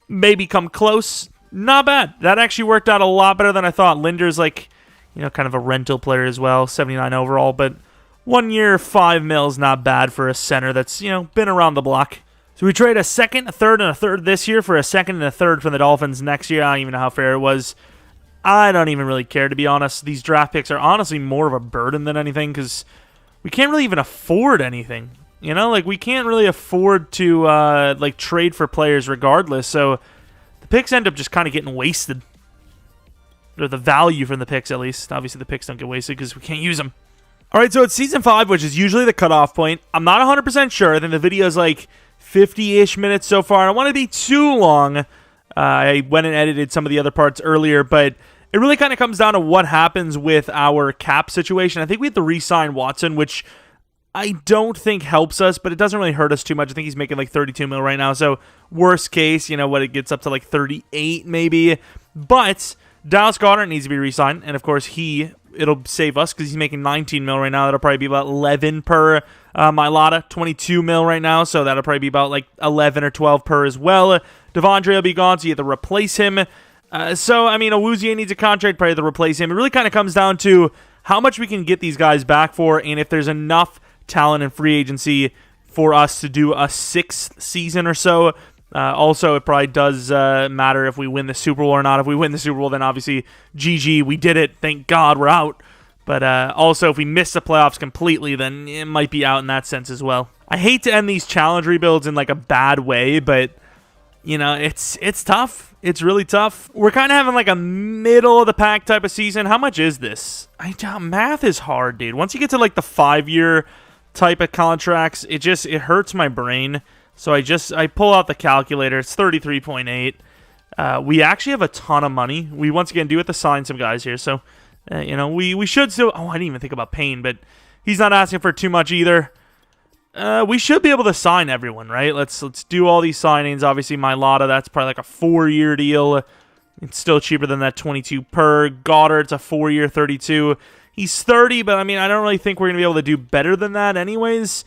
maybe come close. Not bad. That actually worked out a lot better than I thought. Linder's like, kind of a rental player as well, 79 overall, but 1 year, 5 mil is not bad for a center that's, been around the block. So we trade a second, a third, and a third this year for a second and a third from the Dolphins next year. I don't even know how fair it was. I don't even really care, to be honest. These draft picks are honestly more of a burden than anything because we can't really even afford anything. We can't really afford to trade for players regardless. So the picks end up just kind of getting wasted. Or the value from the picks, at least. Obviously, the picks don't get wasted because we can't use them. All right, so it's Season 5, which is usually the cutoff point. I'm not 100% sure. I think the video is like 50-ish minutes so far. I don't want to be too long. I went and edited some of the other parts earlier, but it really kind of comes down to what happens with our cap situation. I think we have to re-sign Watson, which I don't think helps us, but it doesn't really hurt us too much. I think he's making like 32 mil right now, so worst case, what it gets up to like 38 maybe. But Dallas Goedert needs to be re-signed, and of course it'll save us because he's making 19 mil right now. That'll probably be about 11 per. Mailata, 22 mil right now, so that'll probably be about like 11 or 12 per as well. Devondre will be gone, so you have to replace him. Awuzie needs a contract, probably to replace him. It really kind of comes down to how much we can get these guys back for, and if there's enough talent in free agency for us to do a 6th season or so. Also, it probably does matter if we win the Super Bowl or not. If we win the Super Bowl, then obviously, GG, we did it. Thank God we're out. But also, if we miss the playoffs completely, then it might be out in that sense as well. I hate to end these challenge rebuilds in like a bad way, but it's tough. It's really tough. We're kind of having like a middle of the pack type of season. How much is this? Math is hard, dude. Once you get to like the 5-year type of contracts, it hurts my brain. So I pull out the calculator. It's 33.8. We actually have a ton of money. We once again do have to sign some guys here. So, we should still. Oh, I didn't even think about Payne, but he's not asking for too much either. We should be able to sign everyone, right? Let's do all these signings. Obviously, Mailata, that's probably like a 4-year deal. It's still cheaper than that 22 per. Goddard's a 4-year, 32. He's 30, but I don't really think we're gonna be able to do better than that, anyways.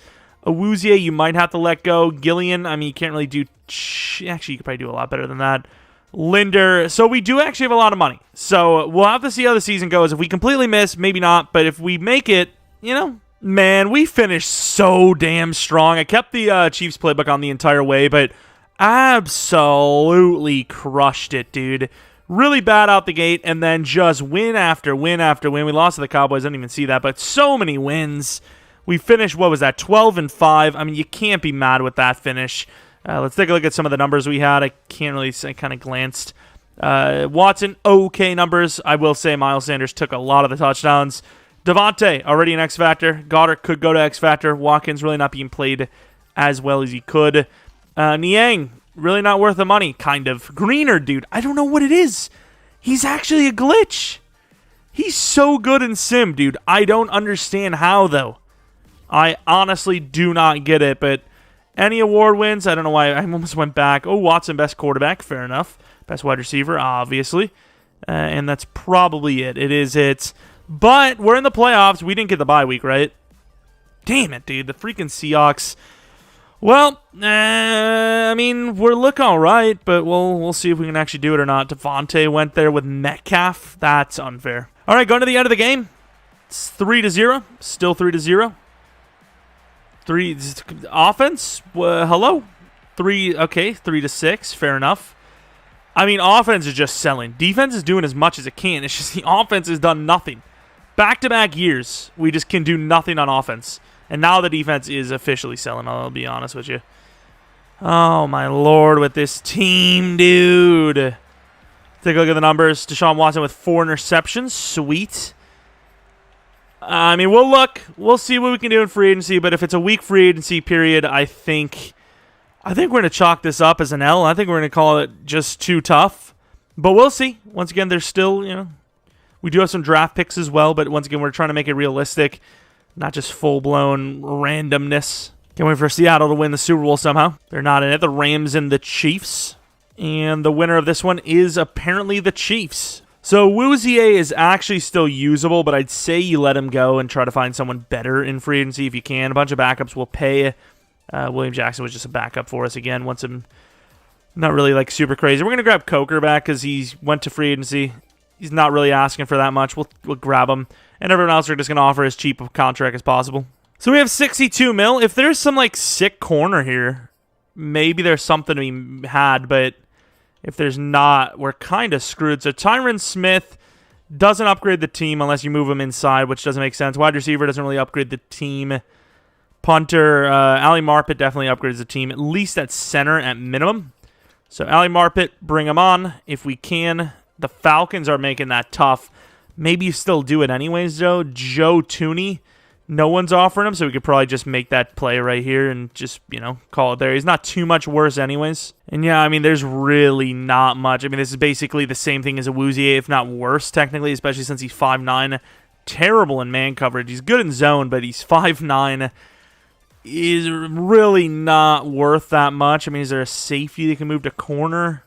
Awuzie, you might have to let go. Gillian, you can't really do. Actually, you could probably do a lot better than that. Linder. So we do actually have a lot of money. So we'll have to see how the season goes. If we completely miss, maybe not. But if we make it, man, we finished so damn strong. I kept the Chiefs playbook on the entire way, but absolutely crushed it, dude. Really bad out the gate, and then just win after win after win. We lost to the Cowboys. I didn't even see that, but so many wins. We finished, 12-5. You can't be mad with that finish. Let's take a look at some of the numbers we had. I can't really say, I kind of glanced. Watson, okay numbers. I will say Miles Sanders took a lot of the touchdowns. Devontae, already an X Factor. Goddard could go to X Factor. Watkins really not being played as well as he could. Niang, really not worth the money, kind of. Greener, dude, I don't know what it is. He's actually a glitch. He's so good in Sim, dude. I don't understand how, though. I honestly do not get it, but any award wins, I don't know why. I almost went back. Oh, Watson, best quarterback. Fair enough. Best wide receiver, obviously. And that's probably it. It is it. But we're in the playoffs. We didn't get the bye week, right? Damn it, dude. The freaking Seahawks. Well, we're looking all right, but we'll see if we can actually do it or not. Devontae went there with Metcalf. That's unfair. All right, going to the end of the game. It's 3-0. Still 3-0. 3 offense. Hello. 3-6. Fair enough. Offense is just selling. Defense is doing as much as it can. It's just the offense has done nothing. Back-to-back years, we just can do nothing on offense. And now the defense is officially selling, I'll be honest with you. Oh, my Lord, with this team, dude. Take a look at the numbers. Deshaun Watson with 4 interceptions. Sweet. We'll look. We'll see what we can do in free agency, but if it's a weak free agency period, I think we're going to chalk this up as an L. I think we're going to call it just too tough. But we'll see. Once again, there's still, we do have some draft picks as well, but once again, we're trying to make it realistic, not just full-blown randomness. Can't wait for Seattle to win the Super Bowl somehow. They're not in it. The Rams and the Chiefs And the winner of this one is apparently the Chiefs. So Woozier is actually still usable, but I'd say you let him go and try to find someone better in free agency if you can. A bunch of backups will pay. William Jackson was just a backup for us again. Once him, not really like super crazy. We're gonna grab Coker back because he went to free agency. He's not really asking for that much. We'll grab him, and everyone else are just gonna offer as cheap a contract as possible. So we have 62 mil. If there's some like sick corner here, maybe there's something to be had, but if there's not, we're kind of screwed. So Tyron Smith doesn't upgrade the team unless you move him inside, which doesn't make sense. Wide receiver doesn't really upgrade the team. Punter, Ali Marpet definitely upgrades the team, at least at center at minimum. So Ali Marpet, bring him on if we can. The Falcons are making that tough. Maybe you still do it anyways, though. Joe Tooney, no one's offering him, so we could probably just make that play right here and just, call it there. He's not too much worse anyways. And yeah, I mean, there's really not much. I mean, this is basically the same thing as a Woozier, if not worse, technically, especially since he's 5'9". Terrible in man coverage. He's good in zone, but he's 5'9". Is really not worth that much. I mean, is there a safety that can move to corner?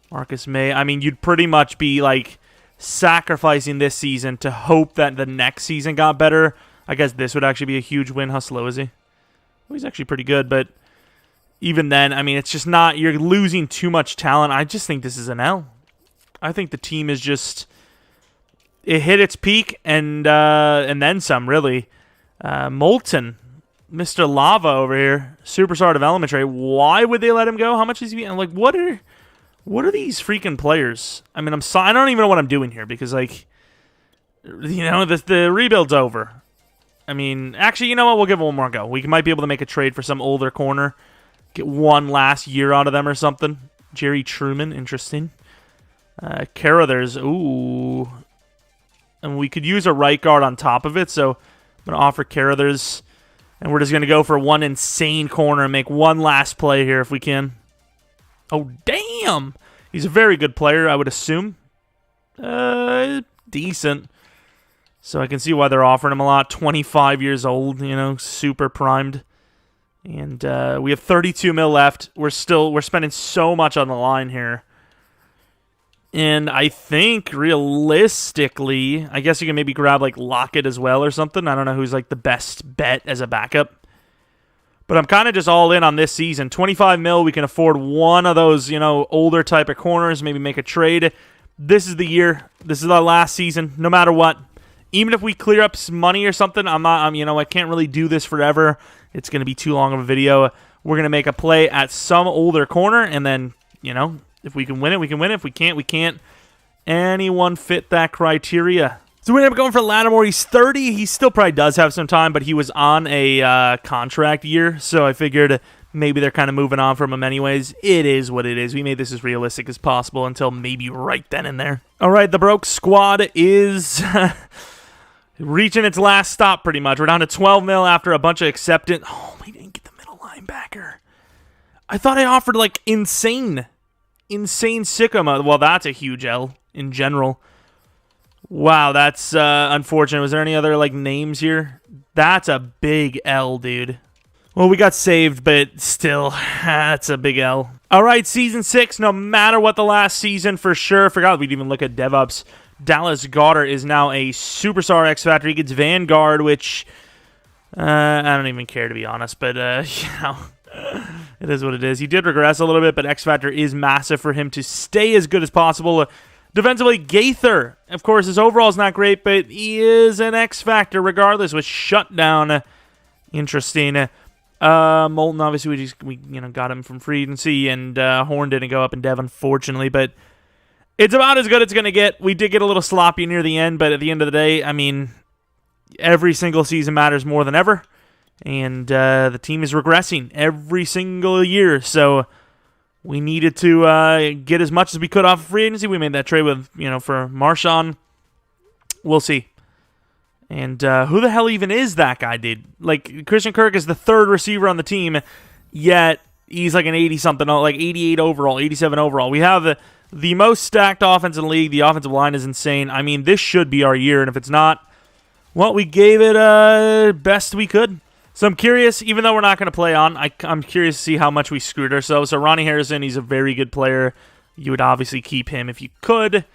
Marcus May. I mean, you'd pretty much be, like, sacrificing this season to hope that the next season got better. I guess this would actually be a huge win. How slow is he? Well, he's actually pretty good, but even then, I mean, it's just not, you're losing too much talent. I just think this is an L. I think the team is just, it hit its peak and then some, really. Moulton, Mr. Lava over here, superstar development trade. Why would they let him go? How much is he? Like, what are these freaking players? I mean, I don't even know what I'm doing here because, like, the rebuild's over. I mean, actually, you know what? We'll give it one more go. We might be able to make a trade for some older corner. Get one last year out of them or something. Jerry Truman, interesting. Carruthers, ooh. And we could use a right guard on top of it, so I'm going to offer Carruthers. And we're just going to go for one insane corner and make one last play here if we can. Oh, damn! He's a very good player, I would assume. Decent. So I can see why they're offering him a lot. 25 years old, super primed. And we have 32 mil left. We're spending so much on the line here. And I think, realistically, I guess you can maybe grab, like, Lockett as well or something. I don't know who's, like, the best bet as a backup. But I'm kind of just all in on this season. 25 mil, we can afford one of those, older type of corners, maybe make a trade. This is the year. This is our last season, no matter what. Even if we clear up some money or something, I can't really do this forever. It's going to be too long of a video. We're going to make a play at some older corner, and then, if we can win it, we can win it. If we can't, we can't. Anyone fit that criteria? So we ended up going for Lattimore. He's 30. He still probably does have some time, but he was on a contract year, so I figured maybe they're kind of moving on from him anyways. It is what it is. We made this as realistic as possible until maybe right then and there. All right, the broke squad is reaching its last stop pretty much. We're down to 12 mil after a bunch of acceptance. Oh, we didn't get the middle linebacker. I thought I offered, like, insane sicko. Well, that's a huge L in general. Wow, that's unfortunate. Was there any other, like, names here? That's a big L, dude. Well, we got saved, but still, that's a big L. All right, Season 6, no matter what the last season, for sure. Forgot we'd even look at DevOps. Dallas Goedert is now a superstar X Factor. He gets Vanguard, which I don't even care, to be honest. But, it is what it is. He did regress a little bit, but X Factor is massive for him to stay as good as possible. Defensively, Gaither, of course, his overall is not great, but he is an X Factor regardless with shutdown. Interesting. Moulton, obviously, we got him from free agency, and Horn didn't go up in Dev, unfortunately, but it's about as good as it's going to get. We did get a little sloppy near the end, but at the end of the day, I mean, every single season matters more than ever, and the team is regressing every single year, so we needed to get as much as we could off of free agency. We made that trade with, for Marshawn. We'll see. And who the hell even is that guy, dude? Like, Christian Kirk is the third receiver on the team, yet he's like an 80-something, like 88 overall, 87 overall. We have the most stacked offense in the league. The offensive line is insane. I mean, this should be our year, and if it's not, well, we gave it best we could. So I'm curious, even though we're not going to play on, I'm curious to see how much we screwed ourselves. So Ronnie Harrison, he's a very good player. You would obviously keep him if you could.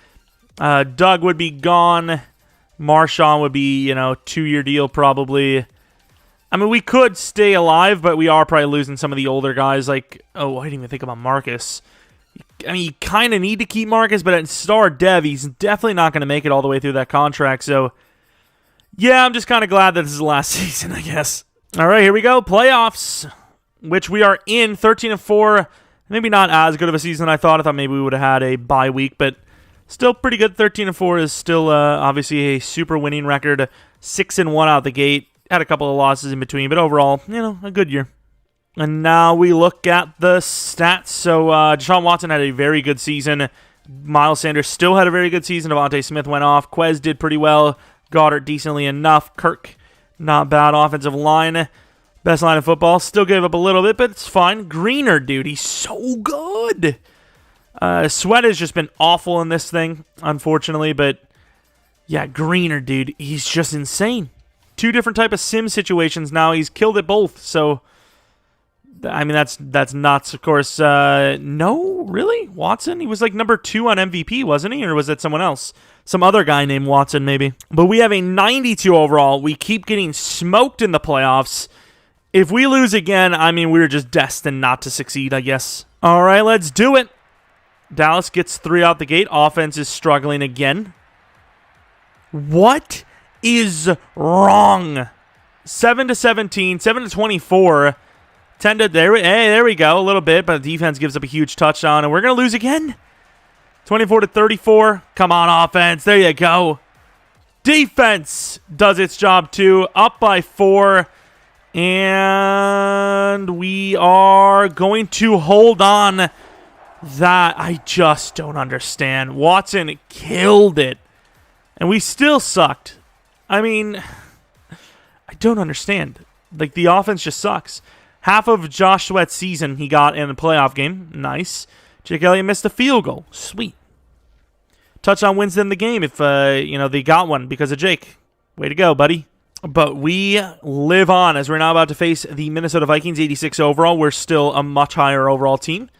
Doug would be gone. Marshawn would be, 2-year deal probably. I mean, we could stay alive, but we are probably losing some of the older guys. Like, I didn't even think about Marcus. I mean, you kind of need to keep Marcus, but at star dev, he's definitely not going to make it all the way through that contract. So, yeah, I'm just kind of glad that this is the last season, I guess. All right, here we go. Playoffs, which we are in 13-4. Maybe not as good of a season I thought. I thought maybe we would have had a bye week, but still pretty good. 13-4 is still obviously a super winning record. 6-1 out the gate. Had a couple of losses in between, but overall, a good year. And now we look at the stats. So Deshaun Watson had a very good season. Miles Sanders still had a very good season. Devontae Smith went off. Quez did pretty well. Goddard decently enough. Kirk, not bad. Offensive line. Best line of football. Still gave up a little bit, but it's fine. Greener, dude. He's so good. Sweat has just been awful in this thing, unfortunately. But, yeah, Greener, dude. He's just insane. 2 different type of sim situations now. He's killed it both. So, I mean, that's nuts. Of course, no, really? Watson? He was like number 2 on MVP, wasn't he? Or was it someone else? Some other guy named Watson, maybe. But we have a 92 overall. We keep getting smoked in the playoffs. If we lose again, I mean, we're just destined not to succeed, I guess. All right, let's do it. Dallas gets 3 out the gate. Offense is struggling again. What is wrong? 7-17, 7-24. 10 to there we go, a little bit, but the defense gives up a huge touchdown, and we're going to lose again. 24-34. Come on, offense. There you go. Defense does its job, too. Up by 4. And we are going to hold on. That I just don't understand. Watson killed it. And we still sucked. I mean, I don't understand. Like, the offense just sucks. Half of Josh Sweat's season he got in a playoff game. Nice. Jake Elliott missed a field goal. Sweet. Touchdown wins them the game if, they got one because of Jake. Way to go, buddy. But we live on as we're now about to face the Minnesota Vikings, 86 overall. We're still a much higher overall team.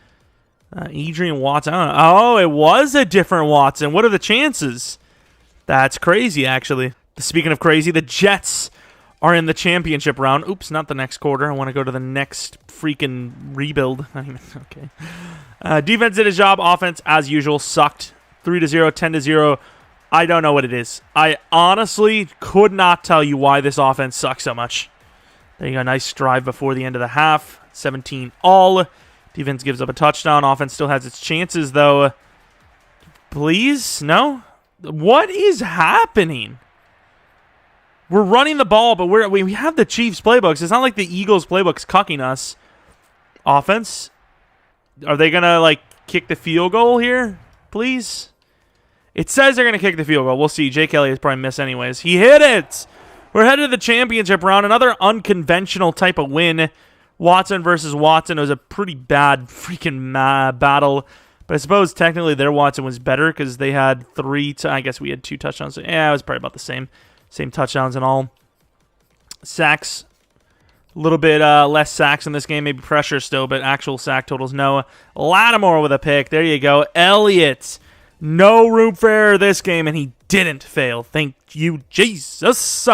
Adrian Watson. I don't know. Oh, it was a different Watson. What are the chances? That's crazy, actually. Speaking of crazy, the Jets are in the championship round. Oops, not the next quarter. I want to go to the next freaking rebuild. Okay. Defense did his job. Offense, as usual, sucked. 3-0, 10-0. I don't know what it is. I honestly could not tell you why this offense sucks so much. There you go. Nice drive before the end of the half. 17 all. Defense gives up a touchdown. Offense still has its chances, though. Please? No? What is happening? We're running the ball, but we have the Chiefs playbooks. It's not like the Eagles playbook's cucking us. Offense? Are they going to, kick the field goal here? Please? It says they're going to kick the field goal. We'll see. Jake Elliott's probably miss anyways. He hit it! We're headed to the championship round. Another unconventional type of win. Watson versus Watson. It was a pretty bad freaking battle. But I suppose technically their Watson was better because they had 3. I guess we had 2 touchdowns. Yeah, it was probably about the same. Same touchdowns and all. Sacks. A little bit less sacks in this game. Maybe pressure still, but actual sack totals, no. Lattimore with a pick. There you go. Elliott. No room for error this game, and he didn't fail. Thank you, Jesus.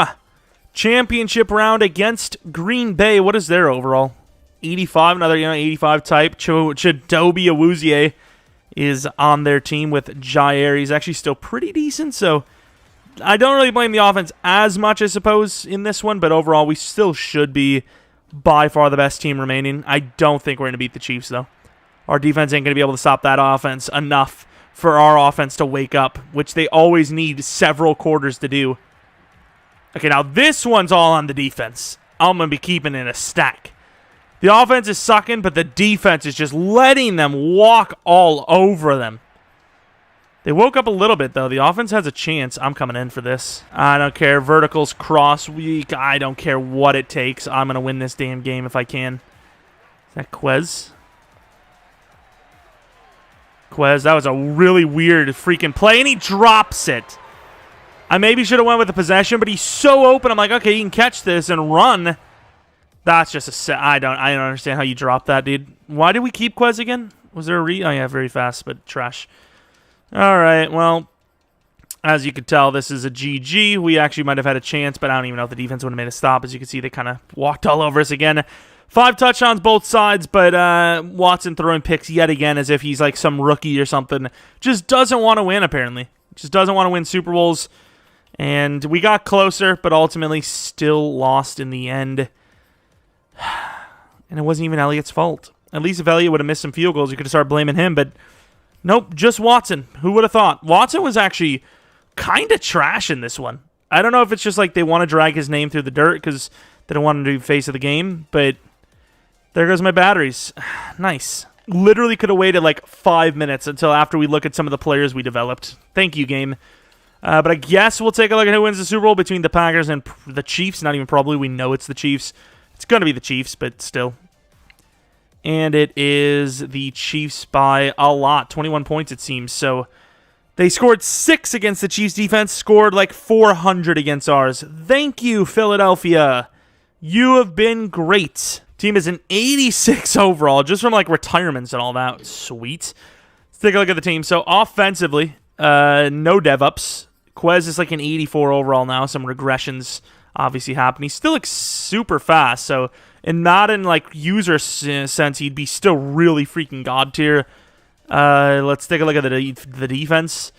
Championship round against Green Bay. What is their overall? 85, another 85 type. Chidobe Awuzie is on their team with Jair. He's actually still pretty decent, so I don't really blame the offense as much, I suppose, in this one, but overall, we still should be by far the best team remaining. I don't think we're going to beat the Chiefs, though. Our defense ain't going to be able to stop that offense enough for our offense to wake up, which they always need several quarters to do. Okay, now this one's all on the defense. I'm going to be keeping it in a stack. The offense is sucking, but the defense is just letting them walk all over them. They woke up a little bit, though. The offense has a chance. I'm coming in for this. I don't care. Verticals, cross week. I don't care what it takes. I'm going to win this damn game if I can. Is that Quez? Quez, that was a really weird freaking play, and he drops it. I maybe should have went with the possession, but he's so open. I'm like, okay, you can catch this and run. That's just a I don't understand how you dropped that, dude. Why did we keep Quez again? Was there a oh yeah, very fast, but trash. All right, well, as you could tell, this is a GG. We actually might have had a chance, but I don't even know if the defense would have made a stop. As you can see, they kind of walked all over us again. 5 touchdowns both sides, but Watson throwing picks yet again as if he's like some rookie or something. Just doesn't want to win, apparently. Just doesn't want to win Super Bowls. And we got closer, but ultimately still lost in the end. And it wasn't even Elliott's fault. At least if Elliott would have missed some field goals, you could have started blaming him. But nope, just Watson. Who would have thought? Watson was actually kind of trash in this one. I don't know if it's just like they want to drag his name through the dirt because they don't want him to be face of the game. But there goes my batteries. Nice. Literally could have waited like 5 minutes until after we look at some of the players we developed. Thank you, game. But I guess we'll take a look at who wins the Super Bowl between the Packers and the Chiefs. Not even probably. We know it's the Chiefs. It's going to be the Chiefs, but still. And it is the Chiefs by a lot. 21 points, it seems. So they scored 6 against the Chiefs defense, scored like 400 against ours. Thank you, Philadelphia. You have been great. Team is an 86 overall, just from like retirements and all that. Sweet. Let's take a look at the team. So offensively, no dev-ups. Quez is like an 84 overall now. Some regressions obviously happen. He still looks super fast. So in Madden, like user sense, he'd be still really freaking god tier. Let's take a look at the defense.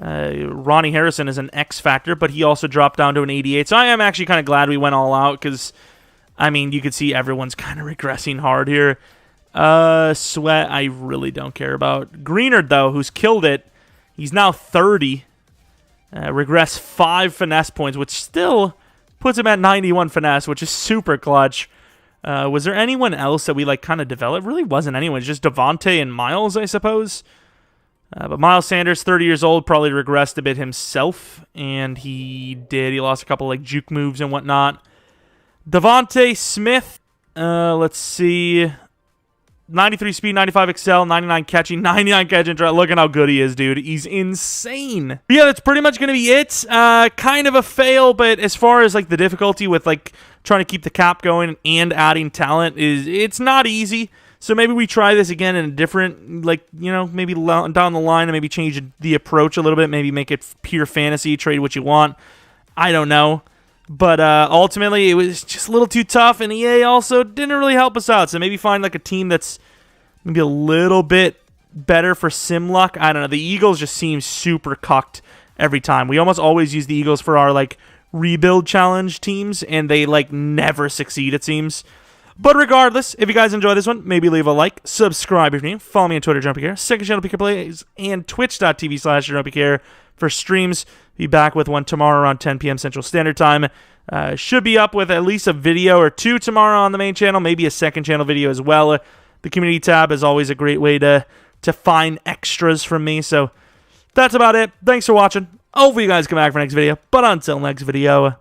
Ronnie Harrison is an X factor, but he also dropped down to an 88. So I am actually kind of glad we went all out because, I mean, you could see everyone's kind of regressing hard here. Sweat, I really don't care about. Greenard, though, who's killed it, he's now 30. Regress 5 finesse points, which still puts him at 91 finesse, which is super clutch. Was there anyone else that we like kind of developed? Really wasn't anyone. Just Devontae and Miles, I suppose. But Miles Sanders, 30 years old, probably regressed a bit himself, and he did. He lost a couple like juke moves and whatnot. Devontae Smith, let's see. 93 speed, 95 excel, 99 catching, 99 catch and try. Look at how good he is, dude. He's insane. But yeah, that's pretty much going to be it. Kind of a fail, but as far as like the difficulty with like trying to keep the cap going and adding talent, it's not easy. So maybe we try this again in a different, like, you know, maybe down the line and maybe change the approach a little bit. Maybe make it pure fantasy, trade what you want. I don't know. But ultimately, it was just a little too tough, and EA also didn't really help us out. So maybe find like a team that's maybe a little bit better for sim luck. I don't know. The Eagles just seem super cucked every time. We almost always use the Eagles for our like rebuild challenge teams, and they like never succeed, it seems. But regardless, if you guys enjoy this one, maybe leave a like, subscribe if you're new, follow me on Twitter, Jeromepkr, second channel, PK Plays, and twitch.tv/Jeromepkr for streams. Be back with one tomorrow around 10 p.m. Central Standard Time. Should be up with at least a video or two tomorrow on the main channel, maybe a second channel video as well. The community tab is always a great way to find extras from me. So that's about it. Thanks for watching. Hopefully you guys come back for next video. But until next video,